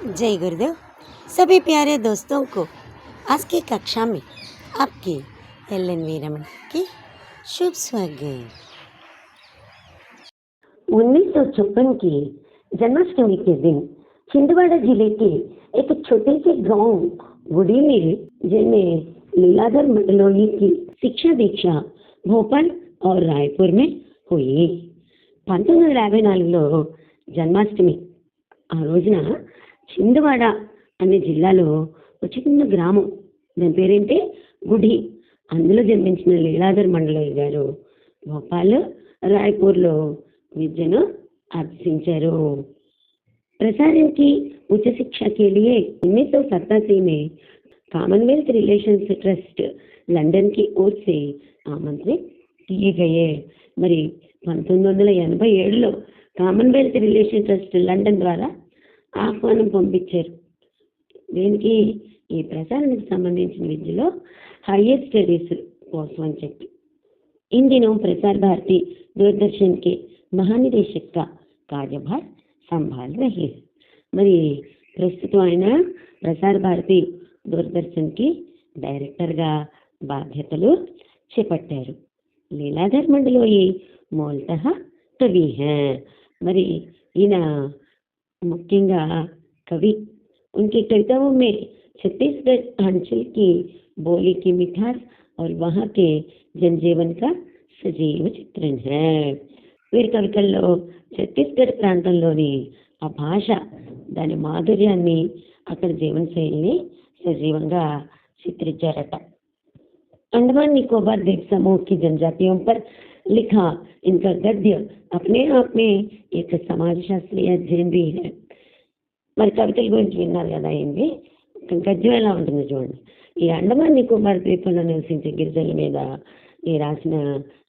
जय गुरुदेव। सभी प्यारे दोस्तों को आज की कक्षा में आपके एल.एन. वीरमन की शुभ स्वागत। 1956 की जन्माष्टमी के दिन छिंदवाड़ा जिले के एक छोटे से गांव गुड़ी में जिनमें लीलाधर मंडलोई की शिक्षा दीक्षा भोपाल और रायपुर में हुई। 1954లో జన్మాష్టమి ఆ రోజున చిందవాడ అనే జిల్లాలో ఒక చిన్న గ్రామం, దాని పేరేంటి గుడి, అందులో జన్మించిన లీలాధర్ మండలోయి గారు భోపాల్ రాయ్పూర్లో విద్యను అభ్యసించారు। प्रसारण की उच्च शिक्षा के लिए 1987 में कॉमनवेल्थ रिलेशंस ट्रस्ट लंदन की ओर से आमंत्रित किए गए। మరి 1987లో కామన్వెల్త్ రిలేషన్ ట్రస్ట్ లండన్ ద్వారా ఆహ్వానం పంపించారు। దీనికి ఈ ప్రసారానికి సంబంధించిన విద్యలో హైయర్ స్టడీస్ కోసం అని చెప్పి। इन दिनों प्रसार भारती दूरदर्शन के महानिदेशक का कार्यभार संभाल रही है। మరి ప్రస్తుతం ఆయన ప్రసార్ భారతి దూరదర్శన్ కి డైరెక్టర్గా బాధ్యతలు చేపట్టారు। లీలాధర్ మండలోయి మూలతః కవి हैं। మరి ఈయన ముఖ్యంగా కవి। उनकी कविताओं में छत्तीसगढ़ अंचल की बोली की मिठास और वहाँ के जनजीवन का సజీవ చిత్రం है। వీరి కవితల్లో ఛత్తీస్గఢ్ ప్రాంతంలోని ఆ భాష, దాని మాధుర్యాన్ని, అక్కడ జీవనశైలిని సజీవంగా చిత్రించారట। अंडमान निकोबार द्वीप समूह की जनजातियों पर लिखा इनका गद्य अपने आप में एक समाज शास्त्रीय अध्ययन भी है। మరి కవితల గురించి విన్నారు కదా, ఏంటి గద్యం ఎలా ఉంటుందో చూడండి। ఈ అండమాన్ నికోబార్ ద్వీపంలో నివసించే గిరిజనుల మీద ఈ రాసిన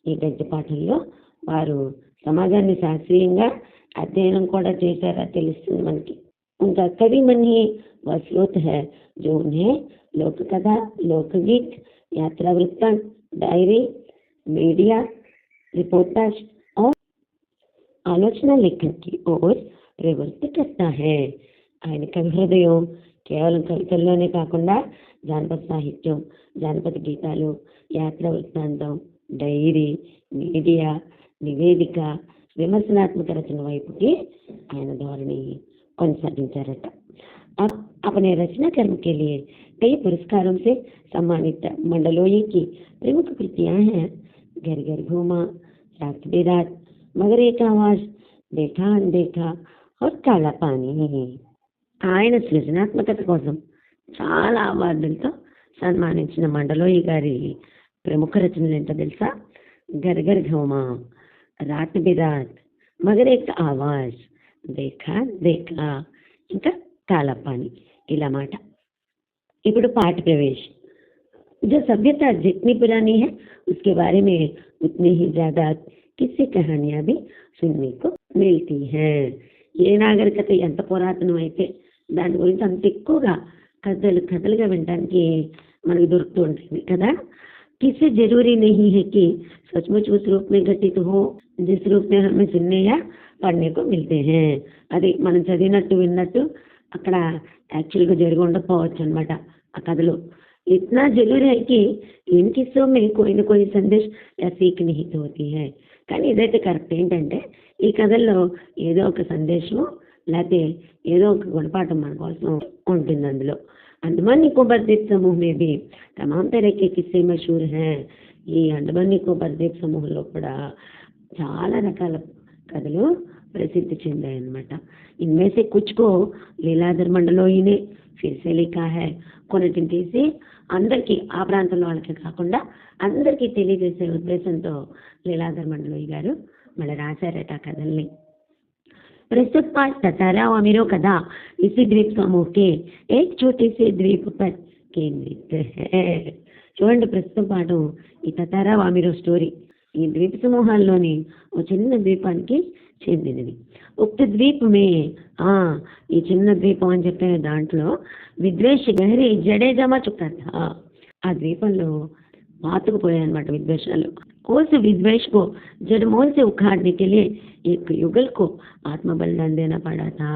ఈ గద్య పాఠంలో వారు సమాజాన్ని శాస్త్రీయంగా అధ్యయనం కూడా చేశారా తెలుస్తుంది మనకి। उनका कवि मन ही वह स्रोत है जो उन्हें लोक कथा, लोकगीत, यात्रा वृत्तांत, डायरी, मीडिया रिपोर्टाज और आलोचना लेखन की ओर प्रवृत्त करता है। ఆయన కవి హృదయం కేవలం కవితల్లోనే కాకుండా జానపద సాహిత్యం, జానపద గీతాలు, యాత్రా వృత్తాంతం, డైరీ, మీడియా, నివేదిక, విమర్శనాత్మక రచన వైపుకి ఆయన ధోరణి కొనసాగించారట। अपने रचना कर्म के लिए कई पुरस्कारों से सम्मानित मंडलोई की प्रमुख कृतियां हैं घर घर घूमा, रात बेरात, मगर एक आवाज, देखा अनदेखा और काला पानी। ఆయన సృజనాత్మకత కోసం చాలా అవార్డులతో సన్మానించిన మండలోయి గారి ప్రముఖ రచనలు ఏంటో తెలుసా? घर घर घूमा, रात बिरात, मगर एक आवाज, देखा देखा, ఇంకా काला पानी, ఇలా మాట। ఇప్పుడు पाठ प्रवेश। जो सभ्यता जितनी पुरानी है उसके बारे में उतनी ही ज्यादा किस्से कहानियां भी सुनने को मिलती हैं। ఏ నాగరికత ఎంత పురాతనం అయితే దాని గురించి అంత ఎక్కువగా కథలుగా వినడానికి మనకు దొరుకుతూ ఉంటుంది కదా। किससे जरूरी नहीं है कि सचमुच उस रूप में घटित हो जिस रूप में हमें सुनने या पढ़ने को मिलते हैं। అది మనం చదివినట్టు విన్నట్టు అక్కడ యాక్చువల్గా జరిగి ఉండకపోవచ్చు అనమాట ఆ కథలో। इतना जरूरी है कि इन किस्सों में कोई ना कोई संदेश या सीख निहित होती है। కానీ ఇదైతే కరెక్ట్ ఏంటంటే ఈ కథల్లో ఏదో ఒక సందేశం లేకపోతే ఏదో ఒక గుణపాఠం మన కోసం ఉంటుంది అందులో। अंडमान निकोबार द्वीप समूह में भी तमाम तरह के किस्से मशहूर हैं। ఈ అండమాన్ నికోబార్ ద్వీప సమూహంలో కూడా చాలా రకాల కథలు ప్రసిద్ధి చెందాయి అన్నమాట। इनमें से कुछ को लीलाधर मंडलोई ने फिर से लिखा है। కొన్నిటిని తీసి అందరికీ, ఆ ప్రాంతంలో వాళ్ళకి కాకుండా అందరికీ తెలియజేసే ఉద్దేశంతో లీలాధర్ మండలోయి గారు మళ్ళీ రాశారట ఆ కథల్ని। प्रस्तुत पाठ ततारा और अमीरो कथा इसी द्वीप समूह के एक छोटे से द्वीप पर केंद्रित है। చూడండి, ప్రస్తుత పాఠం ఈ తతారా వామిరో స్టోరీ ఈ ద్వీప సమూహాల్లోని ఒక చిన్న ద్వీపానికి చెందినది। ఉక్త ద్వీప్ మే ఈ చిన్న ద్వీపం అని చెప్పే దాంట్లో విద్వేష గహరి జడే జమా చుక్కా థా। ఆ ద్వీపంలో పాతుకుపోయాయన్నమాట విద్వేషాలు। उस विद्वेष को जड़मूल से उखाड़ने के लिए एक युगल को आत्मबलिदान देना पड़ा था।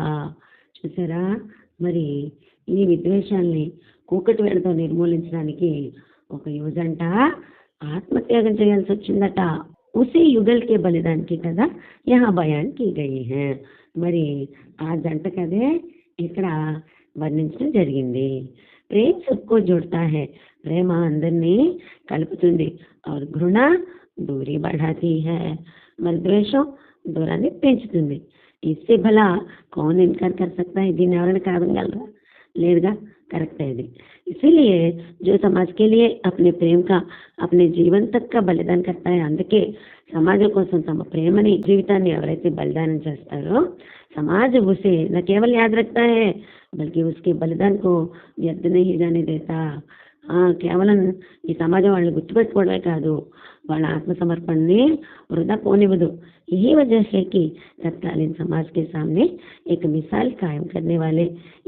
చూసారా? మరి ఈ విద్వేషాల్ని కూకటి వేళతో నిర్మూలించడానికి ఒక యువజంట ఆత్మత్యాగం చేయాల్సి వచ్చిందట. ఉసి యుగల్ కే బలిదాన్ కి కదా యహా బయాన్ కి గయి హై. మరి ఆ జంట కదే ఇక్కడ వర్ణించడం జరిగింది. ప్రేమ సబ్కో జోడతా హై, ప్రేమ అందరినీ కలుపుతుంది. और घृणा दूरी बढ़ाती है, మరి ద్వేషం దూరాన్ని పెంచుతుంది. इससे भला कौन इनकार कर सकता है? దీన్ని ఎవరైనా కాదనగలరా? లేదుగా, करेक्ट है ఇది. इसीलिए जो समाज के लिए अपने प्रेम का अपने जीवन तक का बलिदान करता है, అందుకే సమాజం కోసం తమ ప్రేమని జీవితాన్ని ఎవరైతే బలిదానం చేస్తారో समाज उसे न केवल याद रखता है बल्कि उसके बलिदान को व्यर्थ नहीं जाने देता. కేవలం ఈ సమాజం వాళ్ళని గుర్తుపెట్టుకోవడమే కాదు, వాళ్ళ ఆత్మసమర్పణని వృధా పోనివ్వదు. यही वजह है कि तत्कालीन समाज के सामने एक मिसाल कायम करने वाले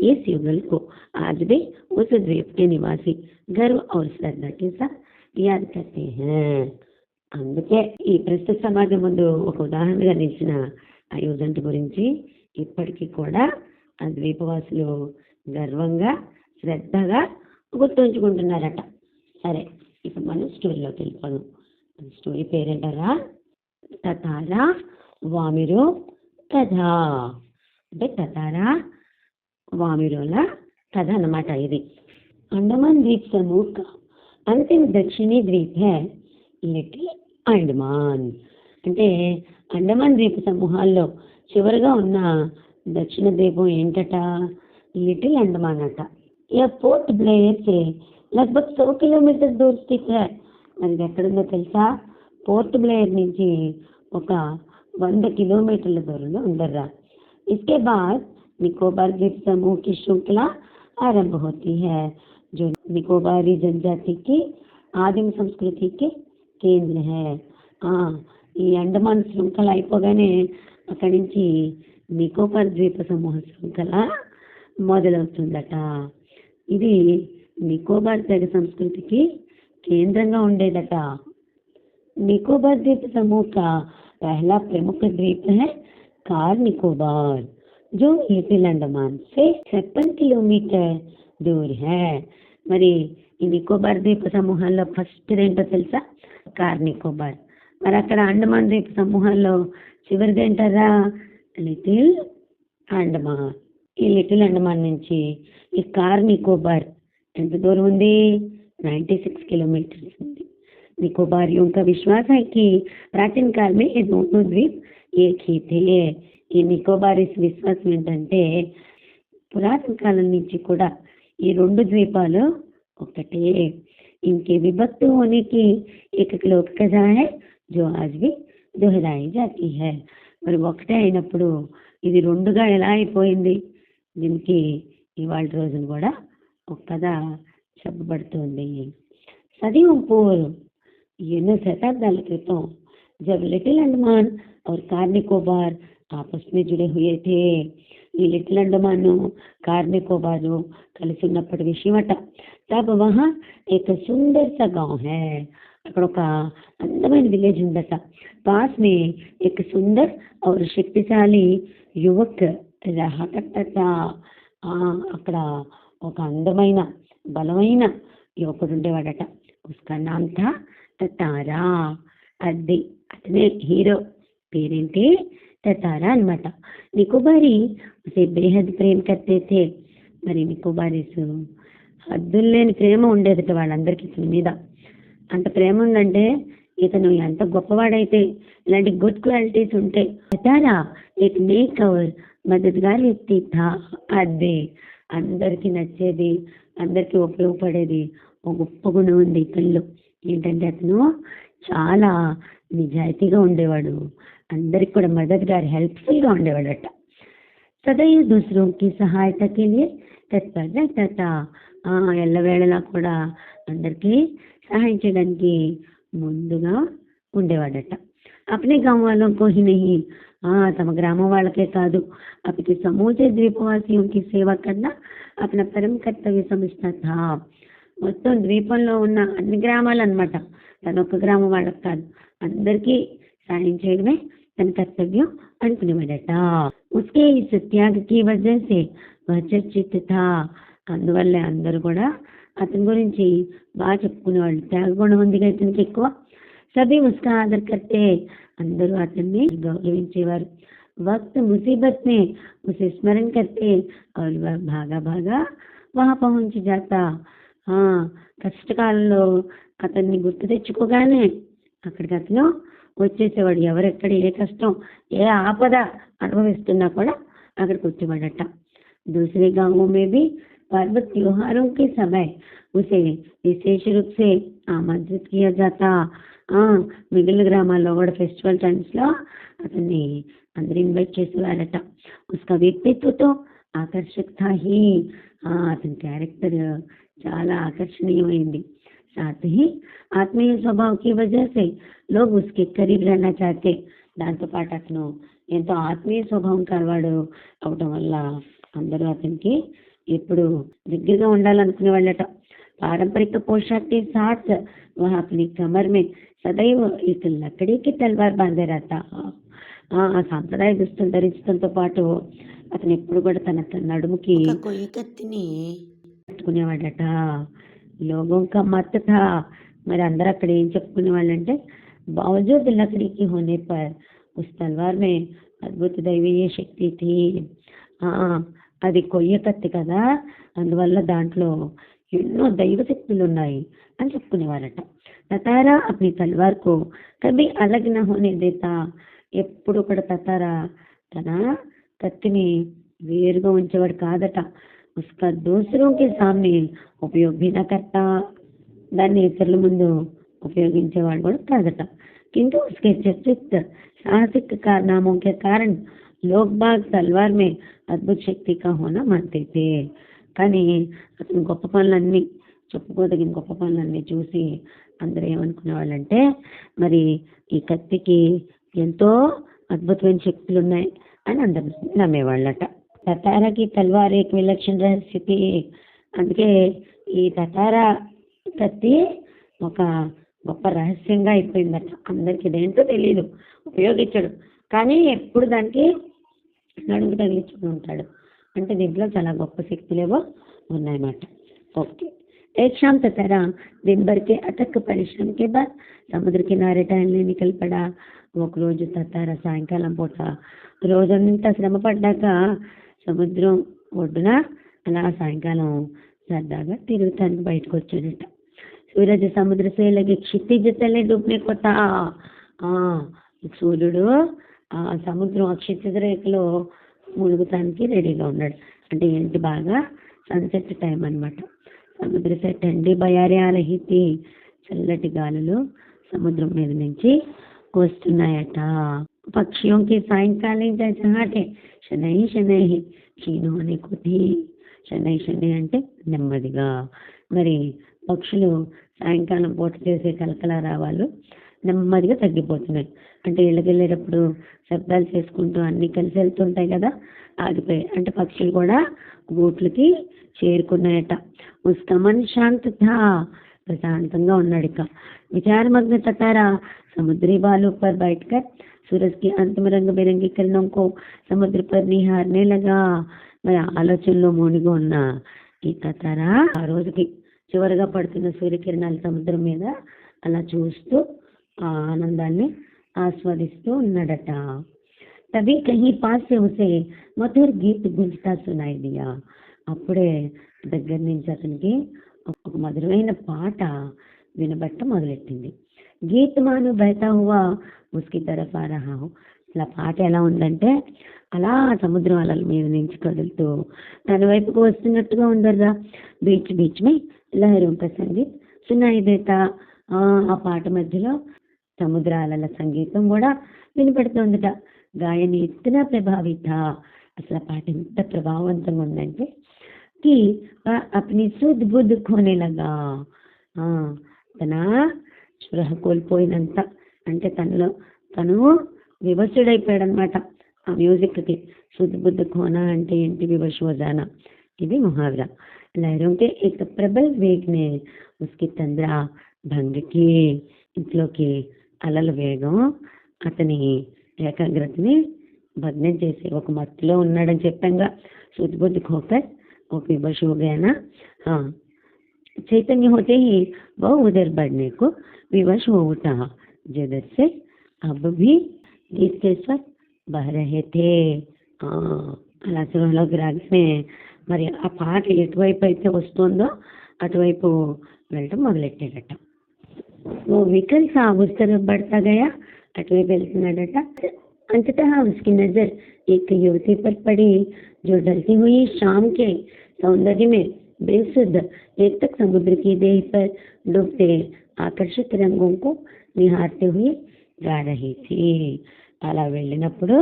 इस युगल को आज भी उस द्वीप के निवासी गर्व और श्रद्धा के साथ याद करते हैं. అందుకే ఈ ప్రస్తుత సమాజం ముందు ఒక ఉదాహరణగా నిలిచిన ఆ యువజంట గురించి ఇప్పటికీ కూడా ఆ ద్వీపవాసులు గర్వంగా శ్రద్ధగా గుర్తుంచుకుంటున్నారట. సరే, ఇప్పుడు మనం స్టోరీలోకి వెళ్ళిపోదాం. స్టోరీ పేరేంటారా? తతారా వామిరో కథ. అంటే తతారా వామిరోల కథ అన్నమాట ఇది. अंडमान द्वीप समूह का अंतिम दक्षिणी द्वीप है लिटिल अंडमान. అంటే అండమాన్ ద్వీప సమూహాల్లో చివరిగా ఉన్న దక్షిణ ద్వీపం ఏంటట? लिटिल अंडमान అట. यह पोर्ट ब्लेयर से लगभग 100 किलोमीटर दूर स्थित है. మరి ఎక్కడుందో తెలుసా? పోర్ట్ బ్లేయర్ నుంచి ఒక 100 किलोमीटर्ల దూరంలో ఉండర్రా. इसके बाद निकोबार द्वीप समूह की श्रृंखला आरंभ होती है, जो निकोबारी जनजाति की आदिम संस्कृति के केंद्र है. ఈ అండమాన్ శృంఖల అయిపోగానే అక్కడి నుంచి నికోబార్ ద్వీప సమూహ శృంఖల మొదలవుతుందట. ఇది నికోబార్ తెగ సంస్కృతికి కేంద్రంగా ఉండేదట. निकोबार द्वीप समूह का पहला प्रमुख द्वीप है कार निकोबार, जो लिटिल अंडमान से 56 किलोमीटर दूर है. మరి ఈ నికోబార్ ద్వీప సమూహాల్లో ఫస్ట్ ఏంటో తెలుసా? కార్ నికోబార్. మరి అక్కడ అండమాన్ ద్వీప సమూహాల్లో చివరిది ఏంటారా? లిటిల్ అండమాన్. ఈ లిటిల్ అండమాన్ నుంచి ఈ కార్ నికోబార్ ఎంత దూరం ఉంది? 96 किलोमीटर्स ఉంది. निकोबारियों का विश्वास है कि प्राचीन काल में ये दोनों द्वीप एक ही थे. ఈ నికోబారీస్ విశ్వాసం ఏంటంటే పురాతన కాలం నుంచి కూడా ఈ రెండు ద్వీపాలు ఒకటే. इनके विभक्त होने की एक लोक कथा है जो आज भी दोहराई जाती है. మరి ఒకటే అయినప్పుడు ఇది రెండుగా ఎలా అయిపోయింది? దీనికి ఇవాళ రోజున కూడా ఒక కథ చెప్పబడుతుంది. सदियों पूर्व ఎన్నో శతాబ్దాల క్రితం जब लिटिल अंडमान और कार निकोबार आपस में जुड़े हुए थे. ఈ లిటిల్ అండమాన్ కార్ నికోబార్ కలిసి ఉన్నప్పటి విషయం అట. तब वहाँ एक सुंदर सा गांव है. అక్కడ ఒక అందమైన విలేజ్ ఉందట. पास में एक सुंदर और शक्तिशाली युवक रहा करता था. అక్కడ ఒక అందమైన బలమైన యువకుడు ఉండేవాడట. उसका नाम था తతారా. అది అతనే హీరో. పేరేంటి? తతారా అన్నమాట. నికోబారీ ఉసే బేహద్ ప్రేమ కర్తే థే. మరి నికోబారీస్ హద్దులు లేని ప్రేమ ఉండేదట వాళ్ళందరికీ ఇతని మీద. అంత ప్రేమ ఉందంటే ఇతను ఎంత గొప్పవాడైతే ఇలాంటి గుడ్ క్వాలిటీస్ ఉంటే. తతారా ఏక్ నేక్ ఔర్ మదద్గార్ వ్యక్తి థా. అదే అందరికీ నచ్చేది, అందరికీ ఉపయోగపడేది ఒక గొప్ప గుణం ఉంది ఇతనిలో. ఏంటంటే అతను చాలా నిజాయితీగా ఉండేవాడు, అందరికి కూడా మదద్గార్ హెల్ప్ఫుల్గా ఉండేవాడట. సదైవ దూసరోं की सहायता के लिए तत्पर रहता था. ఎల్లవేళలా కూడా అందరికీ సహాయం చేయడానికి ముందుగా ఉండేవాడట. अपने गांव वालों को ही नहीं, తమ గ్రామం వాళ్ళకే కాదు, అప్పటి సమూచే ద్వీపవాసిयों की सेवा करना अपना परम कर्तव्य समझता था. మొత్తం ద్వీపంలో ఉన్న అన్ని గ్రామాలు అన్నమాట, తన ఒక్క గ్రామం వాళ్ళకి కాదు, అందరికీ సాయం చేయడమే తన కర్తవ్యం అనుకునేవాడట. ఉస్కే ఇస్ త్యాగ్ కి వజహ సే వహ్ చర్చిత్ థా. అందువల్లే అందరూ కూడా అతని గురించి బాగా చెప్పుకునేవాళ్ళు. త్యాగ గుణం ఉంది ఇతనికి ఎక్కువ. సభీ ఉస్కా ఆదర్ కర్తే, అందరూ అతన్ని గౌరవించేవారు. వక్త్ ముసీబత్ మే ఉసే స్మరణ కర్తే और वह भागा भागा वहां पहुंच जाता. ఆ, కష్టకాలంలో అతన్ని గుర్తు తెచ్చుకోగానే అక్కడికి అతను వచ్చేసేవాడు. ఎవరెక్కడ ఏ కష్టం ఏ ఆపద అనుభవిస్తున్నా కూడా అక్కడికి వచ్చేవాడట. दूसरे गांवों में भी पर्व त्योहारों के समय उसे विशेष रूप से आमंत्रित किया जाता. మిగిలిన గ్రామాల్లో కూడా ఫెస్టివల్ టైమ్స్ లో అతన్ని అందరు ఇన్వైట్ చేసేవారట. उसका व्यक्तित्व तो आकर्षक था ही. అతని క్యారెక్టర్ చాలా ఆకర్షణీయమైంది. साथ ही आत्मीय स्वभाव की वजह से लोग उसके करीब रहना चाहते. దాంతో పాటు అతను ఎంతో ఆత్మీయ స్వభావం కలవాడు అవటం వల్ల అందరూ అతనికి ఎప్పుడు దగ్గరగా ఉండాలనుకునే వాళ్ళట. पारंपरिक पोशाक के साथ वह अपनी कमर में सदैव एक लकड़ी की तलवार बांधे रहता. ఆ సాంప్రదాయ దుస్తులు ధరించడంతో పాటు అతను ఎప్పుడు కూడా తన నడుముకి ఒక కొయ్య కత్తిని పెట్టుకునేవాడట. లోగోं का मत था. మరి అందరూ అక్కడ ఏం చెప్పుకునే వాళ్ళంటే, బావజూద్ లకడీకి హోనే పర్ ఉస్ తల్వార్ మే అద్భుత దైవీయ శక్తి థీ. అది కొయ్య కత్తి కదా, అందువల్ల దాంట్లో ఎన్నో దైవ శక్తులు ఉన్నాయి అని చెప్పుకునేవారట. తతారా అప్ని తల్వార్ కో కభీ అలగ్ న హోనే దేతా. ఎప్పుడు కూడా తతారా తన కత్తిని వేరుగా ఉంచేవాడు కాదట. उसका दूसरों के सामने उपयोग भी न करता. దాన్ని ఇతరుల ముందు ఉపయోగించేవాడు కూడా కాదట. किंतु उसके चर्चित साहसिक कारनामों के कारण लोग बाग तलवार में अद्भुत शक्ति का होना मानते थे. కానీ అతను గొప్ప పనులన్నీ చెప్పుకోదగిన గొప్ప పనులన్నీ చూసి అందరూ ఏమనుకునే వాళ్ళంటే, మరి ఈ కత్తికి ఎంతో అద్భుతమైన శక్తులు ఉన్నాయి అని అందరూ నమ్మేవాళ్ళట. తతారాకి తల్వార్ ఏక్ విలక్షణ రహస్య థీ. అందుకే ఈ తతారా కత్తి ఒక గొప్ప రహస్యంగా అయిపోయిందట. అందరికి ఇదేంటో తెలియదు, ఉపయోగించడు, కానీ ఎప్పుడు దానికి నడుము తగిలించుకుని ఉంటాడు. అంటే దీంట్లో చాలా గొప్ప శక్తులేవో ఉన్నాయన్నమాట. ఓకే. एक शाम ततारा दिन भर के अथक परिश्रम के बाद समुद्र किनारे टहलने निकल पड़ा. ఒక రోజు తతారా సాయంకాలం పూట రోజంతా శ్రమ పడ్డాక సముద్రం ఒడ్డున అలా సాయంకాలం సరదాగా తిరుగుతానికి బయటకు వచ్చాడట. సూరజ్ సముద్ర से लगे क्षितिज तले डूबने को था. సూర్యుడు ఆ సముద్రం క్షితిజ రేఖలో మునుగుతానికి రెడీగా ఉన్నాడు. అంటే ఏంటి, బాగా సన్సెట్ టైం అన్నమాట. సముద్ర से ठंडी बयारें आ रही थी. చల్లటి గాలులు సముద్రం మీద నుంచి వస్తున్నాయట. పక్షిयों की సాయంకాలం చహచహాటే శనై శనై క్షీణ होने को थी. శనై శనై అంటే నెమ్మదిగా. మరి పక్షులు సాయంకాలం పూట చేసే కలకలారావాలు నెమ్మదిగా తగ్గిపోతున్నాయి. అంటే ఇళ్ళకి వెళ్ళేటప్పుడు శబ్దాలు చేసుకుంటూ అన్ని కలిసి వెళ్తుంటాయి కదా, ఆగిపోయాయి. అంటే పక్షులు కూడా గూట్లకి చేరుకున్నాయట. ఉస్కమన్ శాంత థా. ప్రశాంతంగా ఉన్నాడు. ఇక విచారమగ్న తతారా समुद्री बालू पर बैठकर सूरज की अंतिम रंग बिरंगी किरणों को समुद्र पर निहारने लगा. మరి ఆలోచనలో మునిగి ఉన్న ఈ తతారా ఆ రోజుకి చివరిగా పడుతున్న సూర్యకిరణాలు సముద్రం మీద అలా చూస్తూ ఆ ఆనందాన్ని ఆస్వాదిస్తూ ఉన్నాడట. తभी कहीं पास से उसे मधुर गीत गूंजता सुनाई दिया. అప్పుడే దగ్గర నుంచి అతనికి ఒక మధురమైన పాట వినబట్ట మొదలెట్టింది. గీత్ మాను బహతా హువా ఉస్కి తరఫ్ ఆ రహా హూ. అలా పాట ఎలా ఉందంటే, అలా సముద్రం అలల మీద నుంచి కదులుతూ తన వైపుకు వస్తున్నట్టుగా ఉండరుగా. బీచ్ బీచ్ మే లహరోం కా సంగీత్ సునాయి దేతా. ఆ పాట మధ్యలో సముద్ర అలల సంగీతం కూడా వినపడుతోందట. గాయని ఇత్తనా ప్రభావిత. అసలు ఆ పాట ఎంత ప్రభావవంతంగా ఉందంటే కి అప్ని సుద్ బుద్ధ్ ఖోనే లగా. తన స్పృహ కోల్పోయినంత, అంటే తనలో తను వివశుడైపోయాడనమాట ఆ మ్యూజిక్కి. శుద్ధ బుద్ధ ఖోనా అంటే ఏంటి, వివశ వజానా, ఇది ముహావరా. లహరోं के एक प्रबल वेग ने उसकी तंद्रा भंग की. ఇంట్లోకి అలల వేగం అతని ఏకాగ్రతని भग्न చేసి ఒక మత్తులో ఉన్నాడని చెప్పాంగా शुद्ध बुद्ध खोकर वो विवश हो गया ना। हाँ, चैतन्य होते ही वह उधर बढ़ने को विवश हो उठा जिधर से अब भी गीत के स्वर बह रहे थे। అలా సురంలోకి రాగానే మరి ఆ పాట ఎటువైపు అయితే వస్తుందో అటువైపు వెళ్ళటం మొదలెట్టాడట। वो विकल सा उस तरफ बढ़ता गया, अटवे వెళ్తున్నాడట। अंततः उसकी नजर एक युवती पर पड़ी जो ढलती हुई शाम के सौंदर्य में बेसुध एक तक समुद्र की देह पर डूबते आकर्षित रंगों को निहारते हुए गा रही थी। అలా వెళ్ళినప్పుడు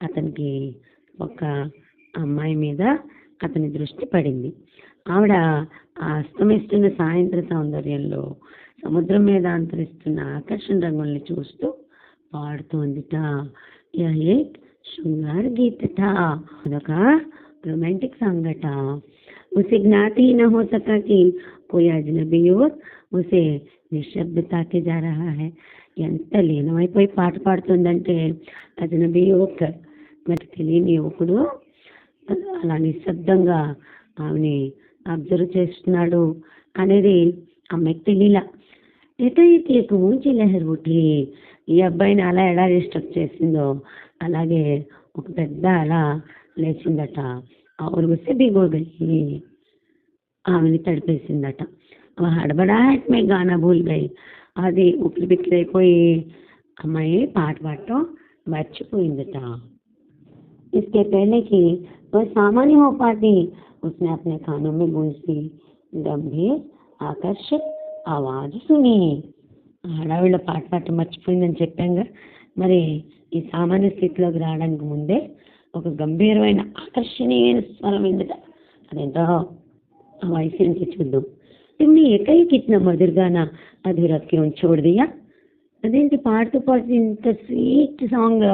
అతనికి ఒక అమ్మాయి మీద అతని దృష్టి పడింది। ఆవిడ ఆ అస్తమిస్తున్న సాయంత్ర సౌందర్యంలో సముద్రం మీద అంతరిస్తున్న ఆకర్షణ రంగుల్ని చూస్తూ పాడుతోందిట। यह एक श्रृंगार गीत था, అదొక रोमांटिक सॉन्ग అట। उसे ज्ञात ही न हो सका कि कोई अजनबी युवक उसे निशब्दता के जा रहा है। ఎంత లీనమైపోయి పాట పాడుతుందంటే అజనబీ యువక్ మరి తెలియని యువకుడు అలా నిశ్శబ్దంగా ఆమెని అబ్జర్వ్ చేస్తున్నాడు అనేది అమ్మాయికి తెలియలా। ఏకైకి ఒక ఊంచి లహర్ ఉఠి, ఈ అబ్బాయిని అలా ఎలా డిస్టర్బ్ చేసిందో అలాగే ఒక పెద్ద అలా లేచిందట। और उसे भिगो गई, ఆమెని తడిపేసిందట। హడబడాహట్ మే గానా భూల్ గయి, అది ఉక్కిరి బిక్కిరి అయిపోయి అమ్మాయి పాట పాడటం మర్చిపోయిందట। इसके पहले कि वह सामान्य हो पाती, उसने अपने कानों में गूंजती गंभीर आकर्षक आवाज सुनी। హడావిడిలో పాట పాడటం మర్చిపోయిందని చెప్పాంగా, మరి ఈ సామాన్య స్థితిలోకి రావడానికి ముందే ఒక గంభీరమైన ఆకర్షణీయమైన స్వరం ఏందట। అదేంటో ఆ వాయిస్ ఏంటి చూద్దాం। तुमने ఏకైక ఇట్నా మధుర్ గానా అధూరా క్యోं छोड़ दिया, అదేంటి పాడుతూ పాడుతూ ఇంత స్వీట్ సాంగ్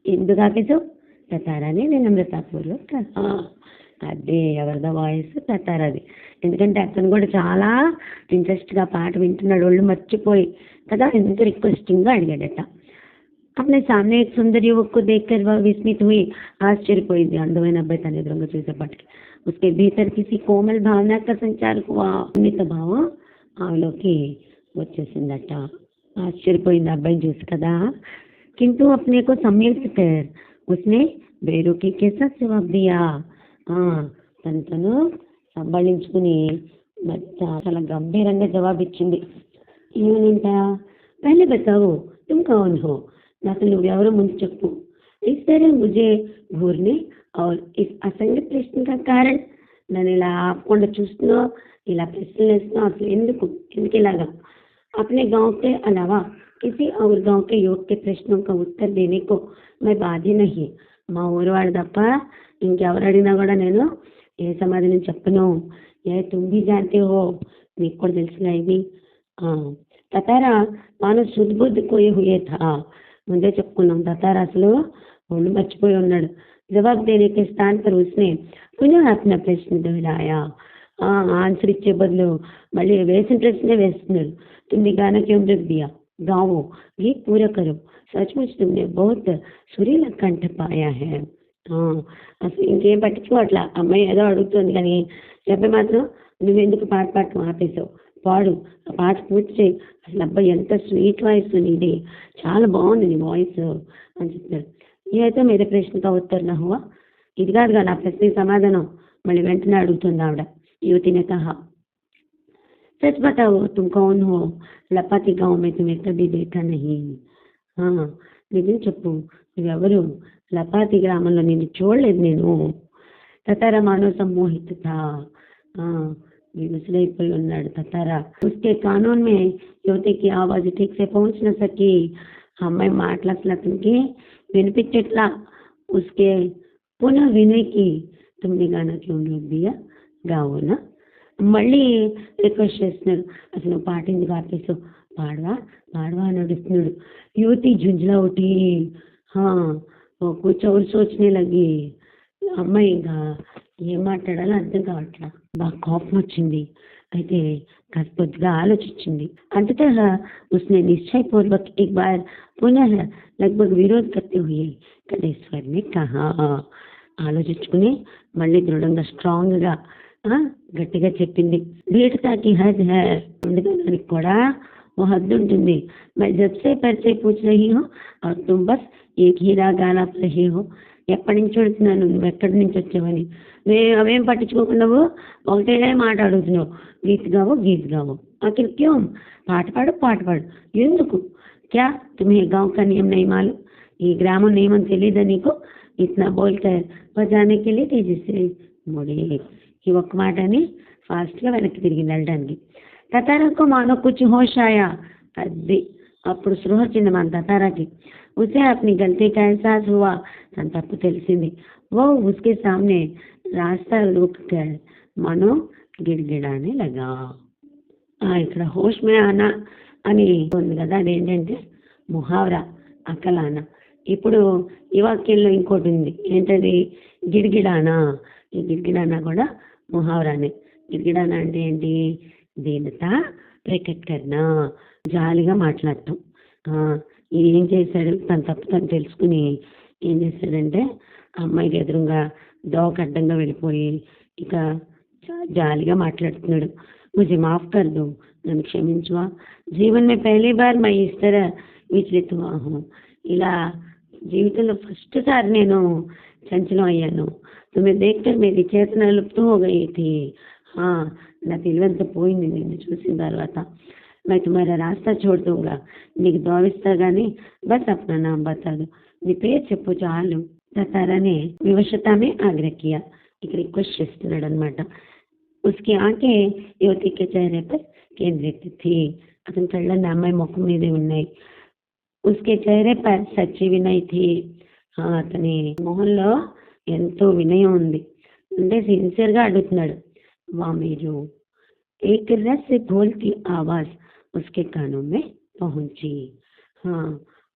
ఎందుకు ఆపేసావు? తతారానే వినమ్రతాపూర్వక, అదే ఎవరిదో వాయిస్ తతారాది। ఎందుకంటే అతను కూడా చాలా ఇంట్రెస్ట్గా పాట వింటున్నాడు, ఒళ్ళు మర్చిపోయి కదా, ఎందుకు రిక్వెస్టింగ్గా అడిగాడట। अपने सामने एक सुंदर युवक को देखकर वह विस्मित हुई, ఆశ్చర్యపోయింది అందమైన అబ్బాయి తన ఎదురుగా చూసేపటికి। उसके भीतर किसी कोमल भावना का संचार हुआ, ఉన్నత భావం ఆమెలోకి వచ్చేసిందట। ఆశ్చర్యపోయింది అబ్బాయిని చూసి కదా। किंतु अपने को संयमित कर उसने बेरुखी के साथ जवाब दिया, తను సంభాళించుకుని చాలా గంభీరంగా జవాబు ఇచ్చింది। ఏమనంట, पहले बताओ तुम कौन हो, నాకు నువ్వెవరో ముందు చెప్పు। इस तरह मुझे घूरने और इस असंगत प्रश्न का कारण, నన్ను ఇలా ఆపకుండా చూస్తున్నావు, ఇలా ప్రశ్నలు వేస్తున్నావు, అసలు ఎందుకు ఇలాగా? अपने गांव के अलावा किसी और गांव के युवक के प्रश्नों का उत्तर देने को मैं बाध्य नहीं, మా ఊరు వాడు తప్ప ఇంకెవరు అడిగినా కూడా నేను ఏ సమాధానం చెప్పను। ఏ తుమ్మి జాంతే హో, మీకు కూడా తెలుసుగా ఇది। తతారా తాను శుద్ధ బుద్ధి కోయి హుయే థా, ముందే చెప్పుకున్నాం తతారా అసలు ఒళ్ళు మర్చిపోయి ఉన్నాడు। జవాబు దేనే కే స్థాన్ పర్ ఉస్నే పునః అప్నా ప్రశ్న దొహరాయా, ఆన్సర్ ఇచ్చే బదులు మళ్ళీ వేసిన ప్రశ్నే వేస్తున్నాడు। తుమ్ని గానా క్యోं रख दिया, गाओ गीत पूरा करो, सचमुच तुमने बहुत सुरीला कंठ पाया है। అసలు ఇంకేం పట్టించుకోవట్లా, అమ్మాయి ఏదో అడుగుతుంది కానీ చెప్పే మాత్రం నువ్వెందుకు పాట పాడటం ఆపేసావు, పాడు, ఆ పాట పూర్తి చేయి, అసలు అబ్బాయి ఎంత స్వీట్ వాయిస్ నీది, చాలా బాగుంది నీ వాయిస్ అని చెప్తాడు। అయితే మీద ప్రశ్నతో ఉత్తర్ నా హువా, ఇది కాదుగా నా ప్రశ్నకి సమాధానం, మళ్ళీ వెంటనే అడుగుతుంది ఆవిడ। యువతినే కహా, सच बताओ तुम कौन हो, लपाती गांव में तुम्हें कभी देखा नहीं। నిజం చెప్పు, నువ్వెవరు, లపాతి గ్రామంలో నిన్ను చూడలేదు నేను। తతారా మానవ सम्मोहित था, విముసులైపోయి ఉన్నాడు తతారా। उसके कानून में युवती की आवाज ठीक से पहुंच न सकी, అమ్మాయి మాటలు అసలు అతనికి వినిపించట్లా। उसके पुनः विनय की, तुमने गाना क्यों रोक दिया, गाओ ना, మళ్ళీ రిక్వెస్ట్ చేస్తున్నాడు, అసలు నువ్వు పాట ఎందుకు ఆపేసావు, పాడవా పాడవా అని అడుగుతున్నాడు। యువతి झुंझला उठी, कुछ और सोचने लगी, అమ్మాయి ఇంకా ఏం మాట్లాడాలో అర్థం కావట్లా. బాగా కోపం వచ్చింది. అయితే కాస్త కొద్దిగా ఆలోచించింది. अंततः उसने निश्चय पूर्वक एक बार पुनः लगभग विरोध करते हुए कड़े स्वर में कहा, ఆలోచించుకుని మళ్ళీ దృఢంగా స్ట్రాంగ్గా గట్టిగా చెప్పింది. ధీరతాకి హద్ హై, ముందుగా దానికి కూడా ఓ హద్దు ఉంటుంది. मैं जब से परिचय पूछ रही हूँ और तुम बस एक ही राग आलाप रहे हो. ఎప్పటి నుంచి అడుగుతున్నాను నువ్వు ఎక్కడి నుంచి వచ్చావని. అవేం పట్టించుకోకుండా ఒకటే మాట అడుగుతున్నావు. గీత్ గావో గీత్ గావో. ఆఖిర్ క్యూ, పాట పాడు పాట పాడు, ఎందుకు? క్యా తుమ్హే గాँव का नियम नहीं मालूम, ఈ గ్రామం నియమం తెలీదా నీకు? ఇట్లా బోల్కర్ బజానేకి వెళ్ళి తేజస్వి ముడి. ఈ ఒక్క మాటని ఫాస్ట్గా వెనక్కి తిరిగింది వెళ్ళడానికి. తతారాకు మానో కుछ होश आया, అది అప్పుడు స్పృహ వచ్చింది మన తతారాకి. उसे अपनी गलती का एहसास हुआ, తన తప్పు తెలిసింది. वो उसके सामने रास्ता रुक कर मानो గిड़గిड़ाने लगा. ఇక్కడ హోష్ మే ఆనా అని ఉంది కదా, అదేంటంటే ముహావరా, అక్కలానా. ఇప్పుడు ఈ వాక్యంలో ఇంకోటి ఉంది, ఏంటది? గిడిగిడానా. ఈ గిడిగిడానా కూడా ముహావరానే. గిడిగిడానా అంటే ఏంటి? దీనత ప్రకట్ కర్నా, జాలిగా మాట్లాడటం. ఏం చేశాడు? తన తప్పు తను తెలుసుకుని ఏం చేశాడంటే అమ్మాయికి ఎదురుగా దోక అడ్డంగా వెళ్ళిపోయి ఇక జాలిగా మాట్లాడుతున్నాడు. मुझे माफ कर दो, నన్ను క్షమించువా. జీవన్ మే పహలీ బార్ మై ఇస్ తరహ విచలిత్ హుआ हूँ, ఇలా జీవితంలో ఫస్ట్ సారి నేను చంచలం అయ్యాను. తుమ్మే దేఖ్కర్ మేరీ చేతన లుప్త్ హో గయి థీ. నా తెలివంతా పోయింది నిన్ను చూసిన తర్వాత. मैं तुम्हारा रास्ता छोड़ दूंगा, నీకు దోవిస్తా గానీ బస్ అప్నా నామ్ బతా దో, నీ పేరు చెప్పు చాలు. తతారానే వివశతామే ఆగ్రహ కియా, ఇక్కడ రిక్వెస్ట్ చేస్తున్నాడు అనమాట. उसकी आंखें युवती के चेहरे पर केंद्रित थी, అతని కళ్ళన్నీ అమ్మాయి ముఖం మీదే ఉన్నాయి. उसके चेहरे पर सच्ची विनय थी, అతని మొహంలో ఎంతో వినయం ఉంది. అంటే సిన్సియర్గా అడుగుతున్నాడు. వా మీరు एक रस से बोलती आवाज उसके कानों में पहुंची.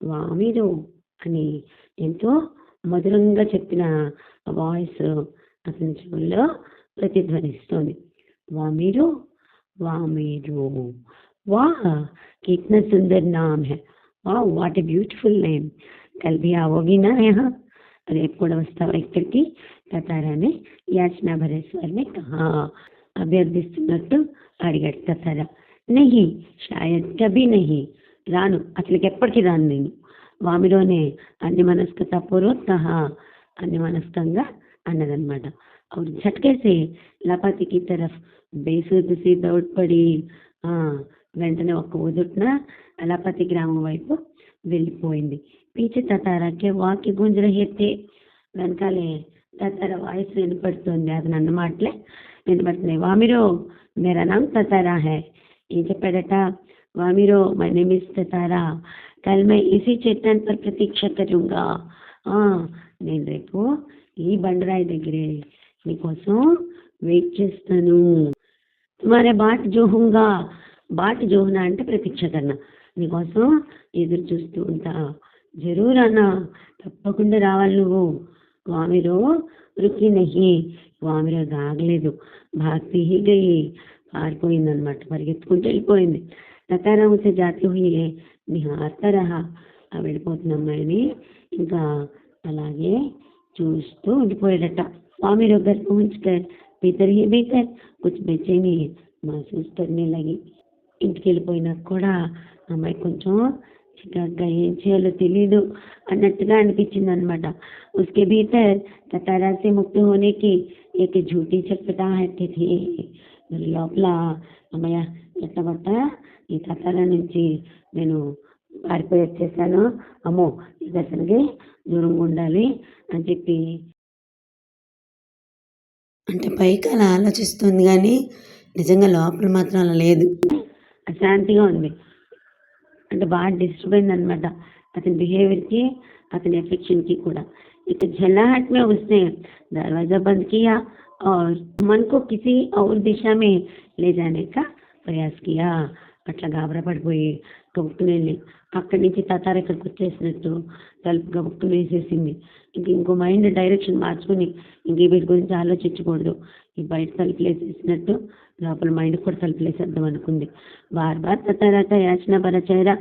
వా మీరు అని ఎంతో మధురంగా చెప్పిన వాయిస్ అతని చెవుల్లో ప్రతిధ్వనిస్తోంది. వా మీరు, వా మీరు, वाह कितना सुंदर नाम है, वाह व्हाट ए ब्यूटीफुल नेम, कल भी आओगी ना यहाँ, రేపు కూడా వస్తావా ఇక్కడికి? తతారానే యాచనా భరే స్వరమే కహా, అభ్యర్థిస్తున్నట్టు అడిగాడు తతారా. నహి షాయద్ కభీ నహి, రాను, అసలుకి ఎప్పటికీ రాను నేను. వామిలోనే అన్ని మనస్కత పూర్వక్ కహా, అన్ని మనస్కంగా అన్నదన్నమాట. और झटके से लपाती की तरफ बेसुध सी दौड़ पड़ी. వెంటనే ఒక్క ఉదుట్న లపాతి గ్రామం వైపు వెళ్ళిపోయింది. పీచే తతారాకే వాకి గుంజ రహే, వెనకాలే తతారా వాయిస్ వినపడుతుంది. అది నన్ను మాటలే వినపడుతున్నాయి. వామిరో మేరా నామ్ తతారా హై, ఏం చెప్పాడట? వామిరో మై నేమ్ ఇస్ తతారా, కల్ మై ఇసీ చట్టాన్ పర్ ప్రతీక్ష కరుంగా, నేను రేపు ఈ బండరాయి దగ్గరే నీకోసం వెయిట్ చేస్తాను. తుమారే బాట్ జోహుంగా, బాట్ జోహునా అంటే ప్రతీక్ష కన్నా, నీకోసం ఎదురు చూస్తూ ఉంటా. జరూర్ అన్నా, తప్పకుండా రావాలి నువ్వు. వామిరో రుకి నహి, వామిరో ఆగలేదు. భాగ్తి హీ గయి, పారిపోయిందనమాట, పరిగెత్తుకుంటూ వెళ్ళిపోయింది. తతారా ఉసే జాతి హుయి నిహార్తా రహా, ఆ వెళ్ళిపోతున్న అమ్మాయిని ఇంకా అలాగే చూస్తూ ఉండిపోయాడట. వామిరో घर पहुंचकर भीतर ही भीतर कुछ बेचैनी महसूस करने लगी. ఇంటికి వెళ్ళిపోయినా కూడా అమ్మాయి కొంచెం చికాగ్గా ఏం చేయాలో తెలీదు అన్నట్టుగా అనిపించింది అనమాట. उसके भीतर ततारा से मुक्त होने की एक झूठी छटपटाहट थी. మరి లోపల అమ్మయ్య ఎట్టబట్ట ఈ తతారా నుంచి నేను పారిపోయి వచ్చేసాను, అమ్మో ఇది అసలుకి దూరంగా ఉండాలి అని చెప్పి, అంటే పైకి అలా ఆలోచిస్తుంది కానీ నిజంగా లోపల మాత్రం అలా లేదు. అశాంతిగా ఉంది. అంటే బాగా డిస్టర్బ్ అయింది అనమాట అతని బిహేవియర్కి, అతని ఎఫెక్షన్కి కూడా. ఇక झल्लाहट में उसने दरवाजा बंद किया और मन को किसी और दिशा में ले जाने का प्रयास किया. అట్లా గాబరా పడిపోయి గబుక్కుని వెళ్ళి అక్కడి నుంచి తతార ఇక్కడికి వచ్చేసినట్టు తలుపు గబుక్కుని వేసేసింది. ఇంకో మైండ్ డైరెక్షన్ మార్చుకుని ఇంక వీటి గురించి ఆలోచించకూడదు, ఈ బయట తలుపులు వేసేసినట్టు లోపల మైండ్ కూడా తలుపులు వేసేద్దాం అనుకుంది. బార్ బార్ తతారా కా యాచనా భరా చेहरा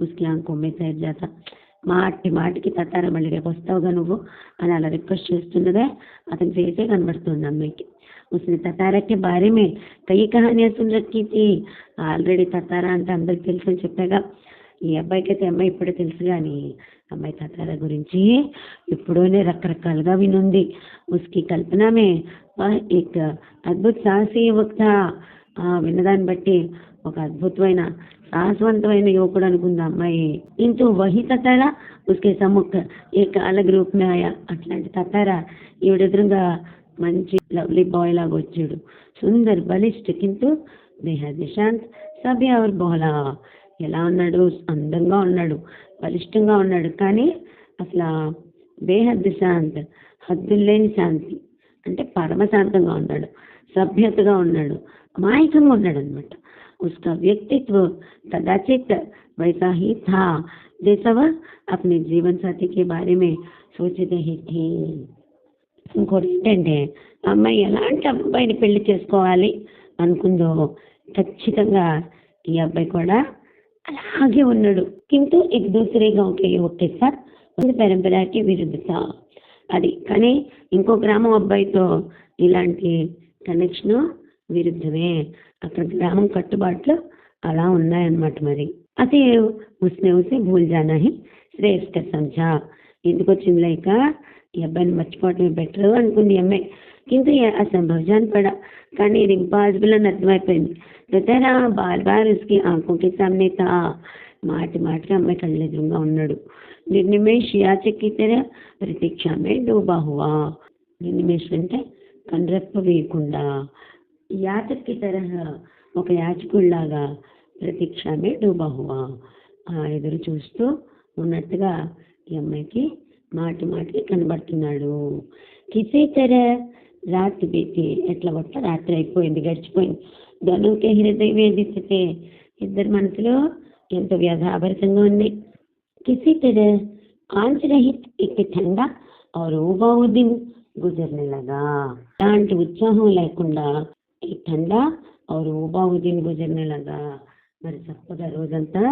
उसकी आंखों में तैर जाता. మాటికి తతారా మళ్ళీ రేపు వస్తావుగా నువ్వు అని అలా రిక్వెస్ట్ చేస్తున్నదే అతని ఫేసే కనబడుతుంది అమ్మాయికి. उसने ततारा के बारे में कई कहानियां सुन रखी थी. ఆల్రెడీ తతారా అంటే అందరికి తెలుసు అని చెప్పాగా. ఈ అబ్బాయికి అయితే అమ్మాయి ఇప్పుడే తెలుసు, కానీ అమ్మాయి తతారా గురించి ఇప్పుడోనే రకరకాలుగా వినుంది. ఉస్కి కల్పనమే एक అద్భుత సాహసి యువక్ థా. విన్నదాన్ని బట్టి ఒక అద్భుతమైన సాహసవంతమైన యువకుడు అనుకుంది అమ్మాయి. ఇంటూ వహి తతారా ఉస్కే సముఖ ఏక అలగ్ రూప్ మే ఆయా. అట్లాంటి తతారా ఈవిడెదురుగా మంచి లవ్లీ బాయ్ లాగా వచ్చాడు. సుందర్ బలిష్ఠ కింటూ బేహద్ శాంత్ సభ్య और బోలా. ఎలా ఉన్నాడు? అందంగా ఉన్నాడు, బలిష్టంగా ఉన్నాడు, కానీ అసలు బేహద్ శాంత్, హద్దులేని శాంతి అంటే పరమశాంతంగా ఉన్నాడు, సభ్యతగా ఉన్నాడు, అమాయకంగా ఉన్నాడు అనమాట. उसका व्यक्तित्व कदाचित वैसा ही था जैसा वह अपने जीवन साथी के बारे में सोच रही थी. ఇంకోటి ఏంటంటే అమ్మాయి ఎలాంటి అబ్బాయిని పెళ్లి చేసుకోవాలి అనుకుందో ఖచ్చితంగా ఈ అబ్బాయి కూడా అలాగే ఉన్నాడు. కింటూ एक दूसरे गांव के युवक के साथ పరంపరకి విరుద్ధత. అది కానీ ఇంకో గ్రామం అబ్బాయితో ఇలాంటి కనెక్షన్ విరుద్ధమే. అక్కడ గ్రామం కట్టుబాట్లు అలా ఉన్నాయన్నమాట. మరి అదే ఉస్నే ఉసే భూల్ జానా హి శ్రేష్ఠ సంజా. ఎందుకు వచ్చింది లేక ఈ అబ్బాయిని మర్చిపోవటమే బెటర్ అనుకుంది అమ్మాయి. కింద అసంభవ్ జాన్ పడా, కానీ ఇది ఇంపాసిబుల్ అని అర్థమైపోయింది. తతారా బార్ బార్ ఉస్కి ఆంఖోంకి సామ్నే తా. మాటికి అమ్మాయి కళ్ళ ఎదురుగా ఉన్నాడు. నిర్నిమేష్ యాచకి తెర ప్రతీక్షమే డూబా హువా. నిర్నిమేష్ అంటే కన్రెప్ప వేయకుండా, యాచకి తరహ ఒక యాచకుడిలాగా ప్రతీక్షమే డూబా హువా ఎదురు చూస్తూ ఉన్నట్టుగా ఈ అమ్మాయికి మాటికి కనబడుతున్నాడు. కిసే తెర రాత్రి బీతి. ఎట్లా కొట్ట రాత్రి అయిపోయింది, గడిచిపోయింది. ధనుకే హృదయ వేదిస్తే ఇద్దరు మనసులో ఎంతో వ్యధాభరితంగా ఉంది. కిసీ తెర ఆంచ రహిత్ ఇక ఠండా और ఊబావు దిన్ గుజర్నే లగా. అలాంటి ఉత్సాహం లేకుండా ఈ ఠండా और ఊబావు దిన్ గుజర్నే లగా. మరి చక్కగా రోజంతా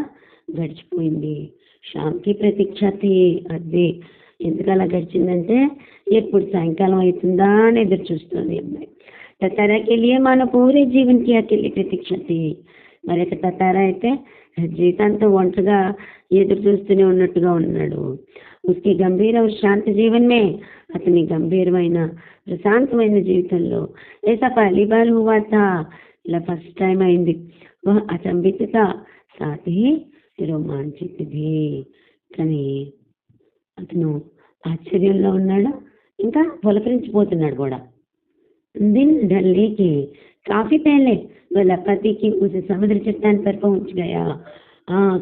గడిచిపోయింది. శాంతి ప్రతీక్ష అదే ఎందుకు అలా గడిచిందంటే ఎప్పుడు సాయంకాలం అవుతుందా అని ఎదురు చూస్తుంది అమ్మాయి. తతారా के लिए मानो पूरे जीवन की अकेली प्रतीक्षा थी. మరి ఇక తతారా అయితే జీవితాంతం ఒంటరిగా ఎదురు చూస్తూనే ఉన్నట్టుగా ఉన్నాడు. उसकी गंभीर और शांत जीवन में అతని గంభీరమైన ప్రశాంతమైన జీవితంలో ऐसा पहली बार हुआ था. ఇలా ఫస్ట్ టైం అయింది. वह अचंभित था साथ ही रोमांचित भी. కానీ అతను ఆశ్చర్యంలో ఉన్నాడు, ఇంకా పులకరించిపోతున్నాడు కూడా. दिन ढलने के काफी पहले वह लपाती की उस समुद्र चट्टान पर पहुंच गया.